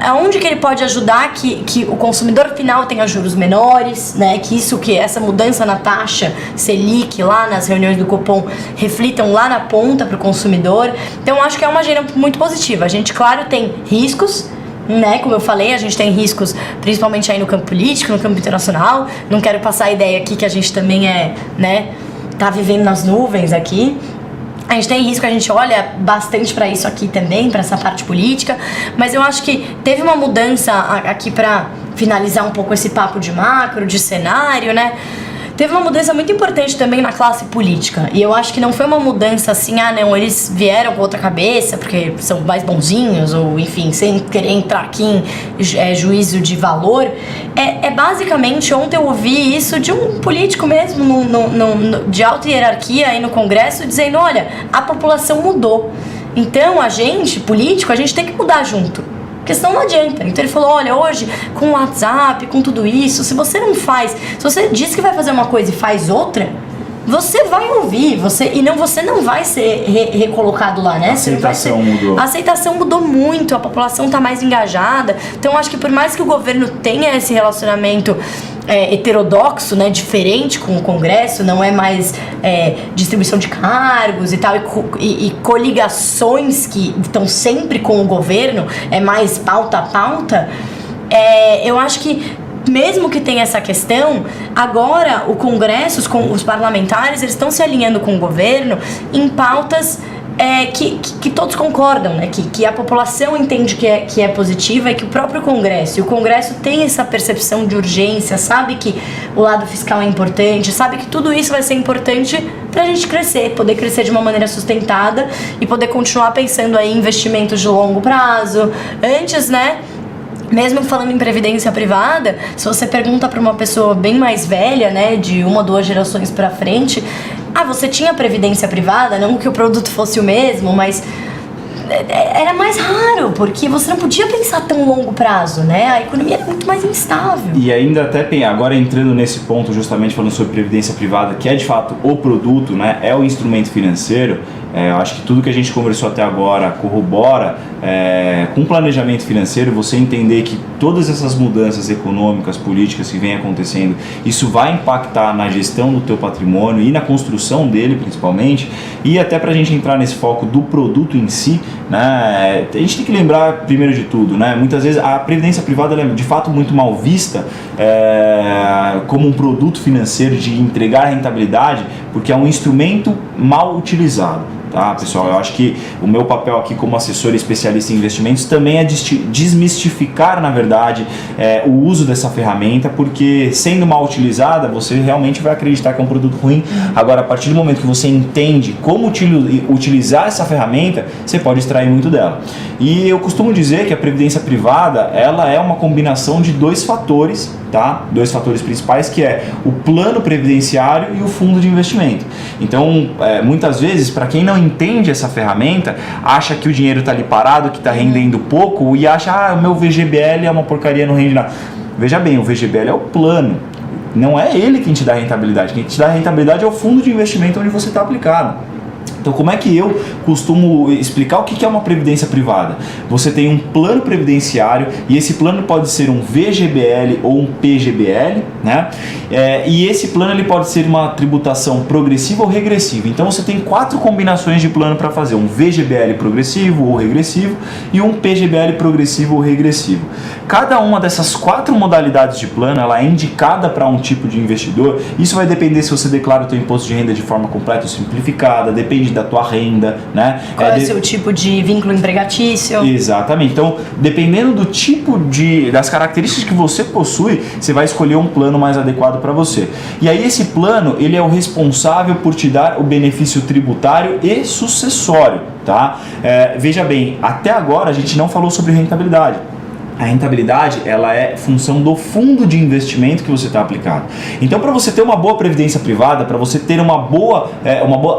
aonde que ele pode ajudar que o consumidor final tenha juros menores, né? Que essa mudança na taxa Selic lá nas reuniões do Copom reflitam lá na ponta para o consumidor. Então acho que é uma agenda muito positiva. A gente, claro, tem riscos, né? Como eu falei, a gente tem riscos principalmente aí no campo político, no campo internacional. Não quero passar a ideia aqui que a gente também tá vivendo nas nuvens aqui. A gente tem risco, a gente olha bastante para isso aqui também, para essa parte política, mas eu acho que teve uma mudança aqui para finalizar um pouco esse papo de macro, de cenário, né? Teve uma mudança muito importante também na classe política. E eu acho que não foi uma mudança assim, não, eles vieram com outra cabeça porque são mais bonzinhos, ou enfim, sem querer entrar aqui em juízo de valor. Basicamente, ontem eu ouvi isso de um político mesmo, de alta hierarquia aí no Congresso, dizendo, olha, a população mudou. Então, a gente, político, a gente tem que mudar junto. Porque senão não adianta. Então ele falou, olha, hoje com o WhatsApp, com tudo isso, se você diz que vai fazer uma coisa e faz outra, você vai ouvir, você não vai ser recolocado lá, né? A aceitação mudou. A aceitação mudou muito, a população tá mais engajada. Então acho que por mais que o governo tenha esse relacionamento heterodoxo, né, diferente com o Congresso, não é mais distribuição de cargos e tal, e coligações que estão sempre com o governo, é mais pauta a pauta, eu acho que mesmo que tenha essa questão, agora o Congresso, os parlamentares, eles estão se alinhando com o governo em pautas que todos concordam, né? Que a população entende que é positiva, e que o próprio Congresso, e o Congresso tem essa percepção de urgência, sabe que o lado fiscal é importante, sabe que tudo isso vai ser importante pra gente crescer, poder crescer de uma maneira sustentada e poder continuar pensando aí em investimentos de longo prazo. Antes, né? Mesmo falando em previdência privada, se você pergunta para uma pessoa bem mais velha, né, de 1 ou 2 gerações para frente, você tinha previdência privada? Não que o produto fosse o mesmo, mas era mais raro, porque você não podia pensar tão longo prazo, né? A economia era muito mais instável. E ainda até, agora entrando nesse ponto, justamente falando sobre previdência privada, que é de fato o produto, né, é o instrumento financeiro. Eu acho que tudo que a gente conversou até agora corrobora com planejamento financeiro, você entender que todas essas mudanças econômicas, políticas que vem acontecendo, isso vai impactar na gestão do teu patrimônio e na construção dele principalmente. E até para a gente entrar nesse foco do produto em si, né, a gente tem que lembrar primeiro de tudo, né, muitas vezes a previdência privada é de fato muito mal vista como um produto financeiro de entregar rentabilidade, porque é um instrumento mal utilizado. tá, pessoal? Eu acho que o meu papel aqui como assessor e especialista em investimentos também é desmistificar, na verdade, o uso dessa ferramenta, porque sendo mal utilizada, você realmente vai acreditar que é um produto ruim. Agora, a partir do momento que você entende como utilizar essa ferramenta, você pode extrair muito dela. E eu costumo dizer que a previdência privada, ela é uma combinação de dois fatores, tá? Dois fatores principais, que é o plano previdenciário e o fundo de investimento. Então, muitas vezes, para quem não entende essa ferramenta, acha que o dinheiro está ali parado, que está rendendo pouco, e acha, o meu VGBL é uma porcaria, não rende nada. Veja bem, o VGBL é o plano. Não é ele quem te dá a rentabilidade. Quem te dá a rentabilidade é o fundo de investimento onde você está aplicado. Então, como é que eu costumo explicar o que é uma previdência privada? Você tem um plano previdenciário e esse plano pode ser um VGBL ou um PGBL, né? E esse plano ele pode ser uma tributação progressiva ou regressiva. Então, você tem 4 combinações de plano para fazer: um VGBL progressivo ou regressivo e um PGBL progressivo ou regressivo. Cada uma dessas 4 modalidades de plano, ela é indicada para um tipo de investidor. Isso vai depender se você declara o seu imposto de renda de forma completa ou simplificada, depende da tua renda, né? Qual é o seu tipo de vínculo empregatício? Exatamente. Então, dependendo do tipo das características que você possui, você vai escolher um plano mais adequado para você. E aí esse plano, ele é o responsável por te dar o benefício tributário e sucessório, tá? Veja bem, até agora a gente não falou sobre rentabilidade. A rentabilidade, ela é função do fundo de investimento que você está aplicado. Então, para você ter uma boa previdência privada, para você ter uma boa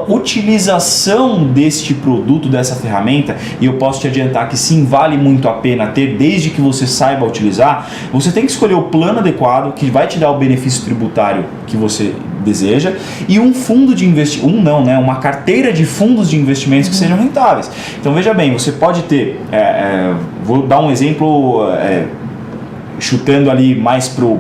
utilização deste produto, dessa ferramenta, e eu posso te adiantar que sim, vale muito a pena ter, desde que você saiba utilizar, você tem que escolher o plano adequado, que vai te dar o benefício tributário que você deseja, e um fundo de investimento, uma carteira de fundos de investimentos que sejam rentáveis. Então, veja bem, você pode ter, vou dar um exemplo, chutando ali mais pro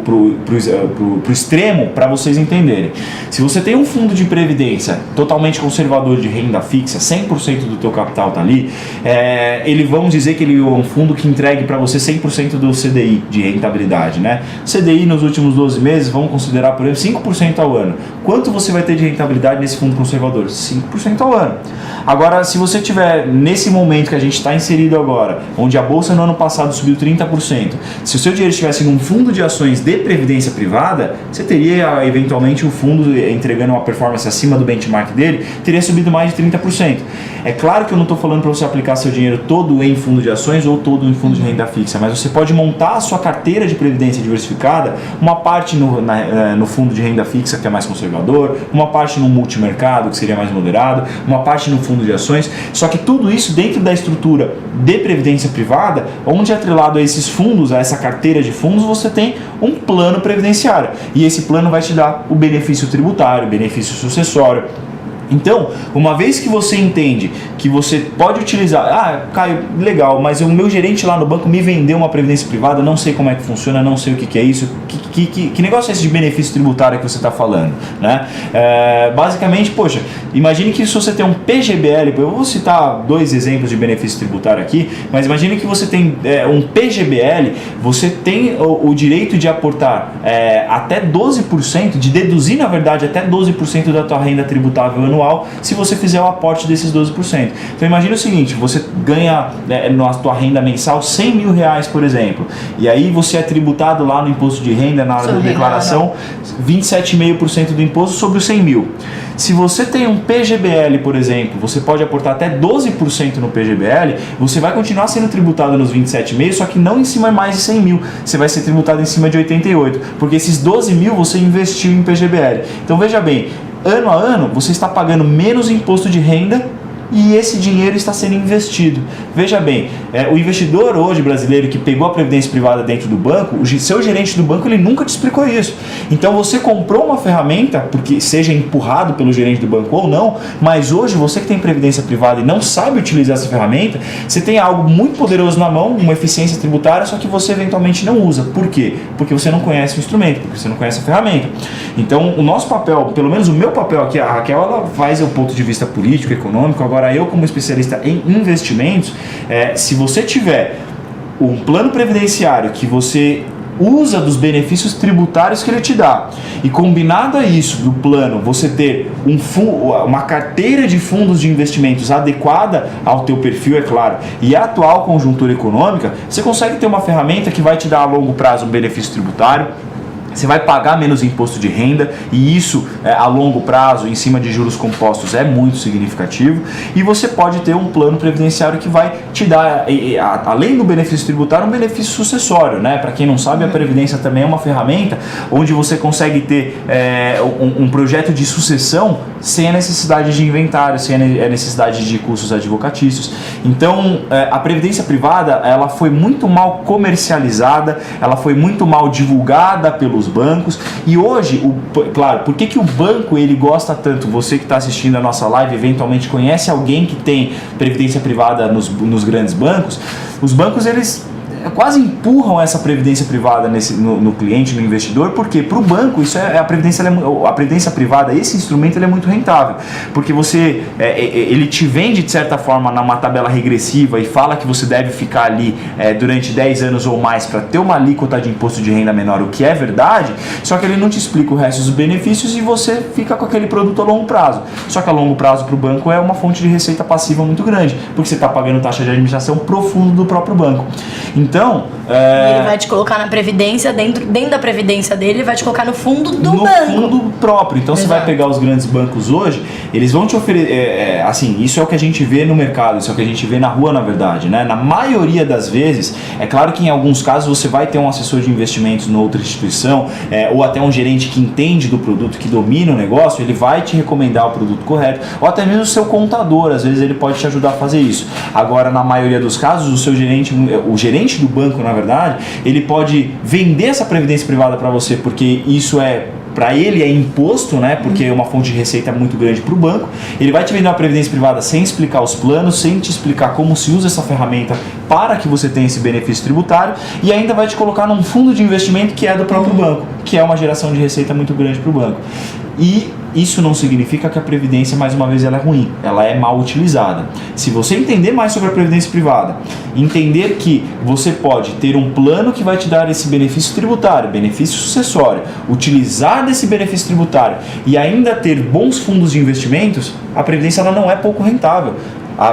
extremo para vocês entenderem. Se você tem um fundo de previdência totalmente conservador de renda fixa, 100% do teu capital tá ali, vamos dizer que ele é um fundo que entregue para você 100% do CDI de rentabilidade, né? CDI nos últimos 12 meses, vamos considerar, por exemplo, 5% ao ano. Quanto você vai ter de rentabilidade nesse fundo conservador? 5% ao ano. Agora, se você tiver nesse momento que a gente está inserido agora, onde a bolsa no ano passado subiu 30%, se o seu dinheiro estivesse num fundo de ações de previdência privada, você teria eventualmente o fundo entregando uma performance acima do benchmark dele, teria subido mais de 30%. É claro que eu não estou falando para você aplicar seu dinheiro todo em fundo de ações ou todo em fundo de renda fixa, mas você pode montar a sua carteira de previdência diversificada, uma parte no fundo de renda fixa, que é mais conservador, uma parte no multimercado, que seria mais moderado, uma parte no fundo de ações, só que tudo isso dentro da estrutura de previdência privada, onde atrelado a esses fundos, a essa carteira de fundos, você tem um plano previdenciário, e esse plano vai te dar o benefício tributário, benefício sucessório. Então, uma vez que você entende que você pode utilizar, Caio, legal, mas o meu gerente lá no banco me vendeu uma previdência privada, não sei como é que funciona, não sei o que é isso, que negócio é esse de benefício tributário que você está falando, né? Basicamente, poxa, imagine que se você tem um PGBL, eu vou citar 2 exemplos de benefício tributário aqui, mas imagine que você tem um PGBL, você tem o direito de aportar até 12%, de deduzir, na verdade, até 12% da tua renda tributável anual, se você fizer o aporte desses 12%. Então imagina o seguinte, você ganha na tua renda mensal 100 mil reais, por exemplo, e aí você é tributado lá no imposto de renda, na hora da declaração, 27,5% do imposto sobre os 100 mil. Se você tem um PGBL, por exemplo, você pode aportar até 12% no PGBL, você vai continuar sendo tributado nos 27,5%, só que não em cima de mais de 100 mil, você vai ser tributado em cima de 88%, porque esses 12 mil você investiu em PGBL. Então veja bem, ano a ano você está pagando menos imposto de renda e esse dinheiro está sendo investido. Veja bem, o investidor hoje brasileiro que pegou a previdência privada dentro do banco, o seu gerente do banco, ele nunca te explicou isso. Então você comprou uma ferramenta, porque seja empurrado pelo gerente do banco ou não, mas hoje você que tem previdência privada e não sabe utilizar essa ferramenta, você tem algo muito poderoso na mão, uma eficiência tributária, só que você eventualmente não usa. Por quê? Porque você não conhece o instrumento, porque você não conhece a ferramenta. Então o nosso papel, pelo menos o meu papel aqui, a Raquel, ela faz o ponto de vista político, econômico. Agora eu, como especialista em investimentos, se você tiver um plano previdenciário que você usa dos benefícios tributários que ele te dá. E combinado a isso, do plano, você ter uma carteira de fundos de investimentos adequada ao teu perfil, é claro, e a atual conjuntura econômica, você consegue ter uma ferramenta que vai te dar a longo prazo um benefício tributário. Você vai pagar menos imposto de renda e isso a longo prazo, em cima de juros compostos, é muito significativo. E você pode ter um plano previdenciário que vai te dar, além do benefício tributário, um benefício sucessório, né? Para quem não sabe, a Previdência também é uma ferramenta onde você consegue ter um projeto de sucessão sem a necessidade de inventário, sem a necessidade de custos advocatícios. Então, a Previdência Privada, ela foi muito mal comercializada, ela foi muito mal divulgada pelos bancos e hoje, claro, por que o banco ele gosta tanto? Você que está assistindo a nossa live eventualmente conhece alguém que tem previdência privada nos grandes bancos. Os bancos eles quase empurram essa previdência privada no cliente, no investidor, porque para o banco isso a previdência privada, esse instrumento ele é muito rentável, porque ele te vende de certa forma numa tabela regressiva e fala que você deve ficar ali durante 10 anos ou mais para ter uma alíquota de imposto de renda menor, o que é verdade, só que ele não te explica o resto dos benefícios e você fica com aquele produto a longo prazo. Só que a longo prazo para o banco é uma fonte de receita passiva muito grande, porque você está pagando taxa de administração pro fundo do próprio banco. Então, ele vai te colocar na previdência, dentro da previdência dele, ele vai te colocar no fundo do banco. No fundo próprio. Então, você vai pegar os grandes bancos hoje, eles vão te oferecer, assim, isso é o que a gente vê no mercado, isso é o que a gente vê na rua, na verdade, né? Na maioria das vezes, é claro que em alguns casos você vai ter um assessor de investimentos em outra instituição, ou até um gerente que entende do produto, que domina o negócio, ele vai te recomendar o produto correto, ou até mesmo o seu contador, às vezes ele pode te ajudar a fazer isso. Agora, na maioria dos casos, o gerente do banco, na verdade, ele pode vender essa previdência privada para você, porque isso para ele é imposto, né? Porque é uma fonte de receita muito grande para o banco. Ele vai te vender uma previdência privada sem explicar os planos, sem te explicar como se usa essa ferramenta para que você tenha esse benefício tributário e ainda vai te colocar num fundo de investimento que é do próprio banco, que é uma geração de receita muito grande para o banco. E isso não significa que a previdência, mais uma vez, ela é ruim, ela é mal utilizada. Se você entender mais sobre a previdência privada, entender que você pode ter um plano que vai te dar esse benefício tributário, benefício sucessório, utilizar desse benefício tributário e ainda ter bons fundos de investimentos, a previdência ela não é pouco rentável.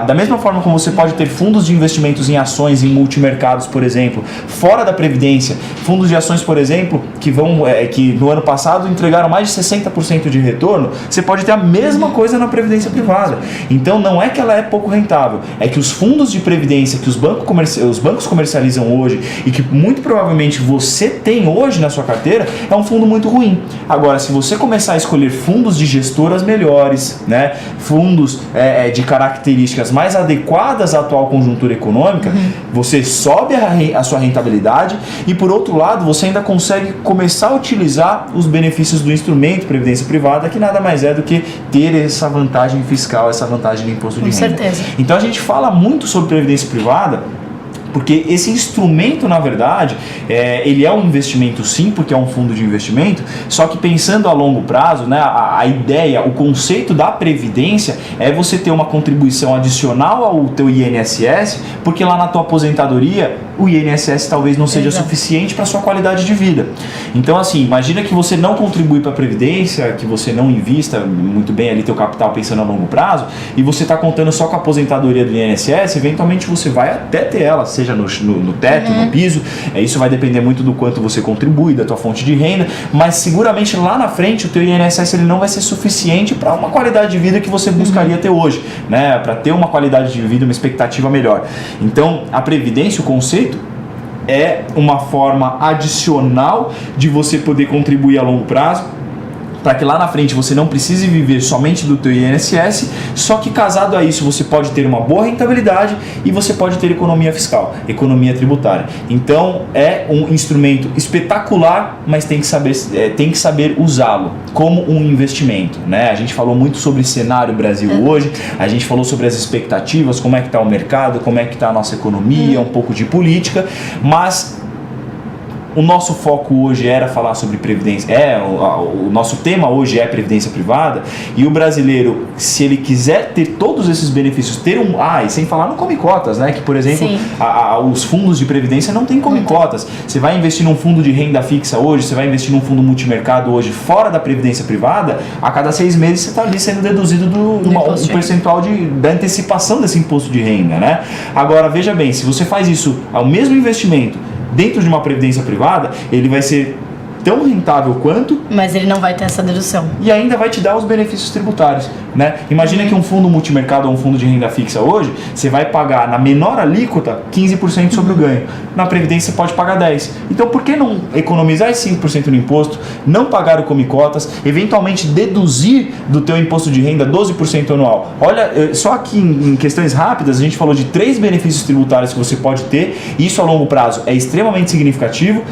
Da mesma forma como você pode ter fundos de investimentos em ações, em multimercados, por exemplo, fora da Previdência, fundos de ações, por exemplo, que no ano passado entregaram mais de 60% de retorno, você pode ter a mesma coisa na Previdência Privada. Então não é que ela é pouco rentável, é que os fundos de Previdência que os bancos comercializam hoje e que muito provavelmente você tem hoje na sua carteira, é um fundo muito ruim. Agora, se você começar a escolher fundos de gestoras melhores, né, fundos de características mais adequadas à atual conjuntura econômica, você sobe a sua rentabilidade e, por outro lado, você ainda consegue começar a utilizar os benefícios do instrumento Previdência Privada, que nada mais é do que ter essa vantagem fiscal, essa vantagem de imposto de renda. Com certeza. Então, a gente fala muito sobre Previdência Privada, porque esse instrumento, na verdade, ele é um investimento sim, porque é um fundo de investimento, só que pensando a longo prazo, né, a ideia, o conceito da previdência é você ter uma contribuição adicional ao teu INSS, porque lá na tua aposentadoria o INSS talvez não seja suficiente para a sua qualidade de vida. Então, assim, imagina que você não contribui para a previdência, que você não invista muito bem ali teu capital pensando a longo prazo, e você está contando só com a aposentadoria do INSS, eventualmente você vai até ter ela, seja no teto, no piso, isso vai depender muito do quanto você contribui, da tua fonte de renda, mas seguramente lá na frente o teu INSS ele não vai ser suficiente para uma qualidade de vida que você buscaria ter hoje, né? Para ter uma qualidade de vida, uma expectativa melhor. Então, a previdência, o conceito, é uma forma adicional de você poder contribuir a longo prazo, para que lá na frente você não precise viver somente do teu INSS, só que casado a isso você pode ter uma boa rentabilidade e você pode ter economia fiscal, economia tributária. Então é um instrumento espetacular, mas tem que saber usá-lo como um investimento, né? A gente falou muito sobre cenário Brasil hoje, a gente falou sobre as expectativas, como é que está o mercado, como é que está a nossa economia, um pouco de política, mas o nosso foco hoje era falar sobre previdência, o nosso tema hoje é previdência privada, e o brasileiro, se ele quiser ter todos esses benefícios, e sem falar no come cotas, né, que por exemplo, os fundos de previdência não tem come cotas. Você vai investir num fundo de renda fixa hoje, você vai investir num fundo multimercado hoje, fora da previdência privada, a cada 6 meses você está ali sendo deduzido um percentual da antecipação desse imposto de renda, né? Agora, veja bem, se você faz isso, ao mesmo investimento, dentro de uma previdência privada, ele vai ser tão rentável quanto... Mas ele não vai ter essa dedução. E ainda vai te dar os benefícios tributários, né? Imagina que um fundo multimercado ou um fundo de renda fixa hoje, você vai pagar na menor alíquota 15% sobre o ganho. Na Previdência você pode pagar 10%. Então por que não economizar esse 5% no imposto, não pagar o come cotas, eventualmente deduzir do teu imposto de renda 12% anual? Olha, só aqui em questões rápidas, a gente falou de 3 benefícios tributários que você pode ter, e isso a longo prazo é extremamente significativo.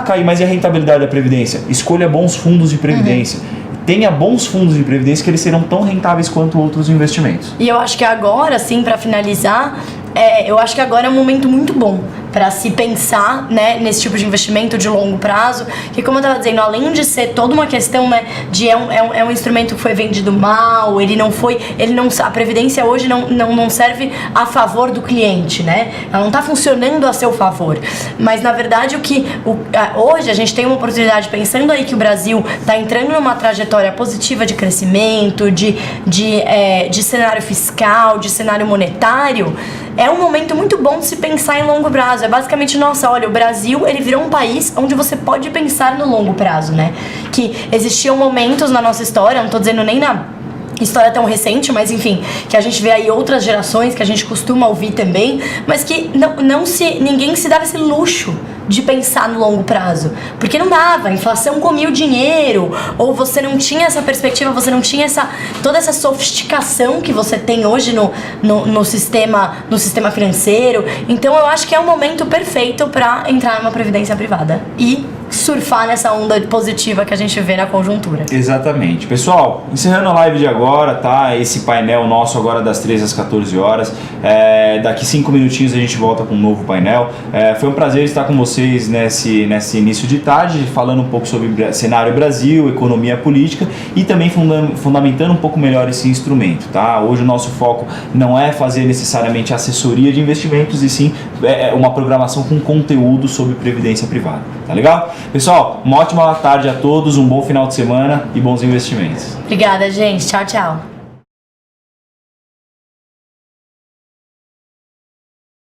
Caí, mas e a rentabilidade da Previdência? Escolha bons fundos de Previdência. Tenha bons fundos de Previdência que eles serão tão rentáveis quanto outros investimentos. E eu acho que agora, sim, para finalizar, eu acho que agora é um momento muito bom para se pensar, né, nesse tipo de investimento de longo prazo, que, como eu estava dizendo, além de ser toda uma questão, né, de é um instrumento que foi vendido mal, a Previdência hoje não serve a favor do cliente, né? Ela não está funcionando a seu favor. Mas, na verdade, hoje a gente tem uma oportunidade, pensando aí que o Brasil está entrando numa trajetória positiva de crescimento, de cenário fiscal, de cenário monetário, é um momento muito bom de se pensar em longo prazo. É basicamente, o Brasil, ele virou um país onde você pode pensar no longo prazo, né? Que existiam momentos na nossa história, não tô dizendo nem na história tão recente, mas enfim, que a gente vê aí outras gerações, que a gente costuma ouvir também, mas que ninguém se dava esse luxo de pensar no longo prazo, porque não dava, a inflação comia o dinheiro, ou você não tinha essa perspectiva, você não tinha toda essa sofisticação que você tem hoje no sistema financeiro. Então eu acho que é um momento perfeito para entrar numa previdência privada e surfar nessa onda positiva que a gente vê na conjuntura. Exatamente. Pessoal, encerrando a live de agora, tá? Esse painel nosso agora das 13 às 14 horas. Daqui 5 minutinhos a gente volta com um novo painel. Foi um prazer estar com vocês nesse início de tarde, falando um pouco sobre cenário Brasil, economia política e também fundamentando um pouco melhor esse instrumento, tá? Hoje o nosso foco não é fazer necessariamente assessoria de investimentos, e sim uma programação com conteúdo sobre previdência privada. Tá legal? Pessoal, uma ótima tarde a todos, um bom final de semana e bons investimentos. Obrigada, gente. Tchau, tchau.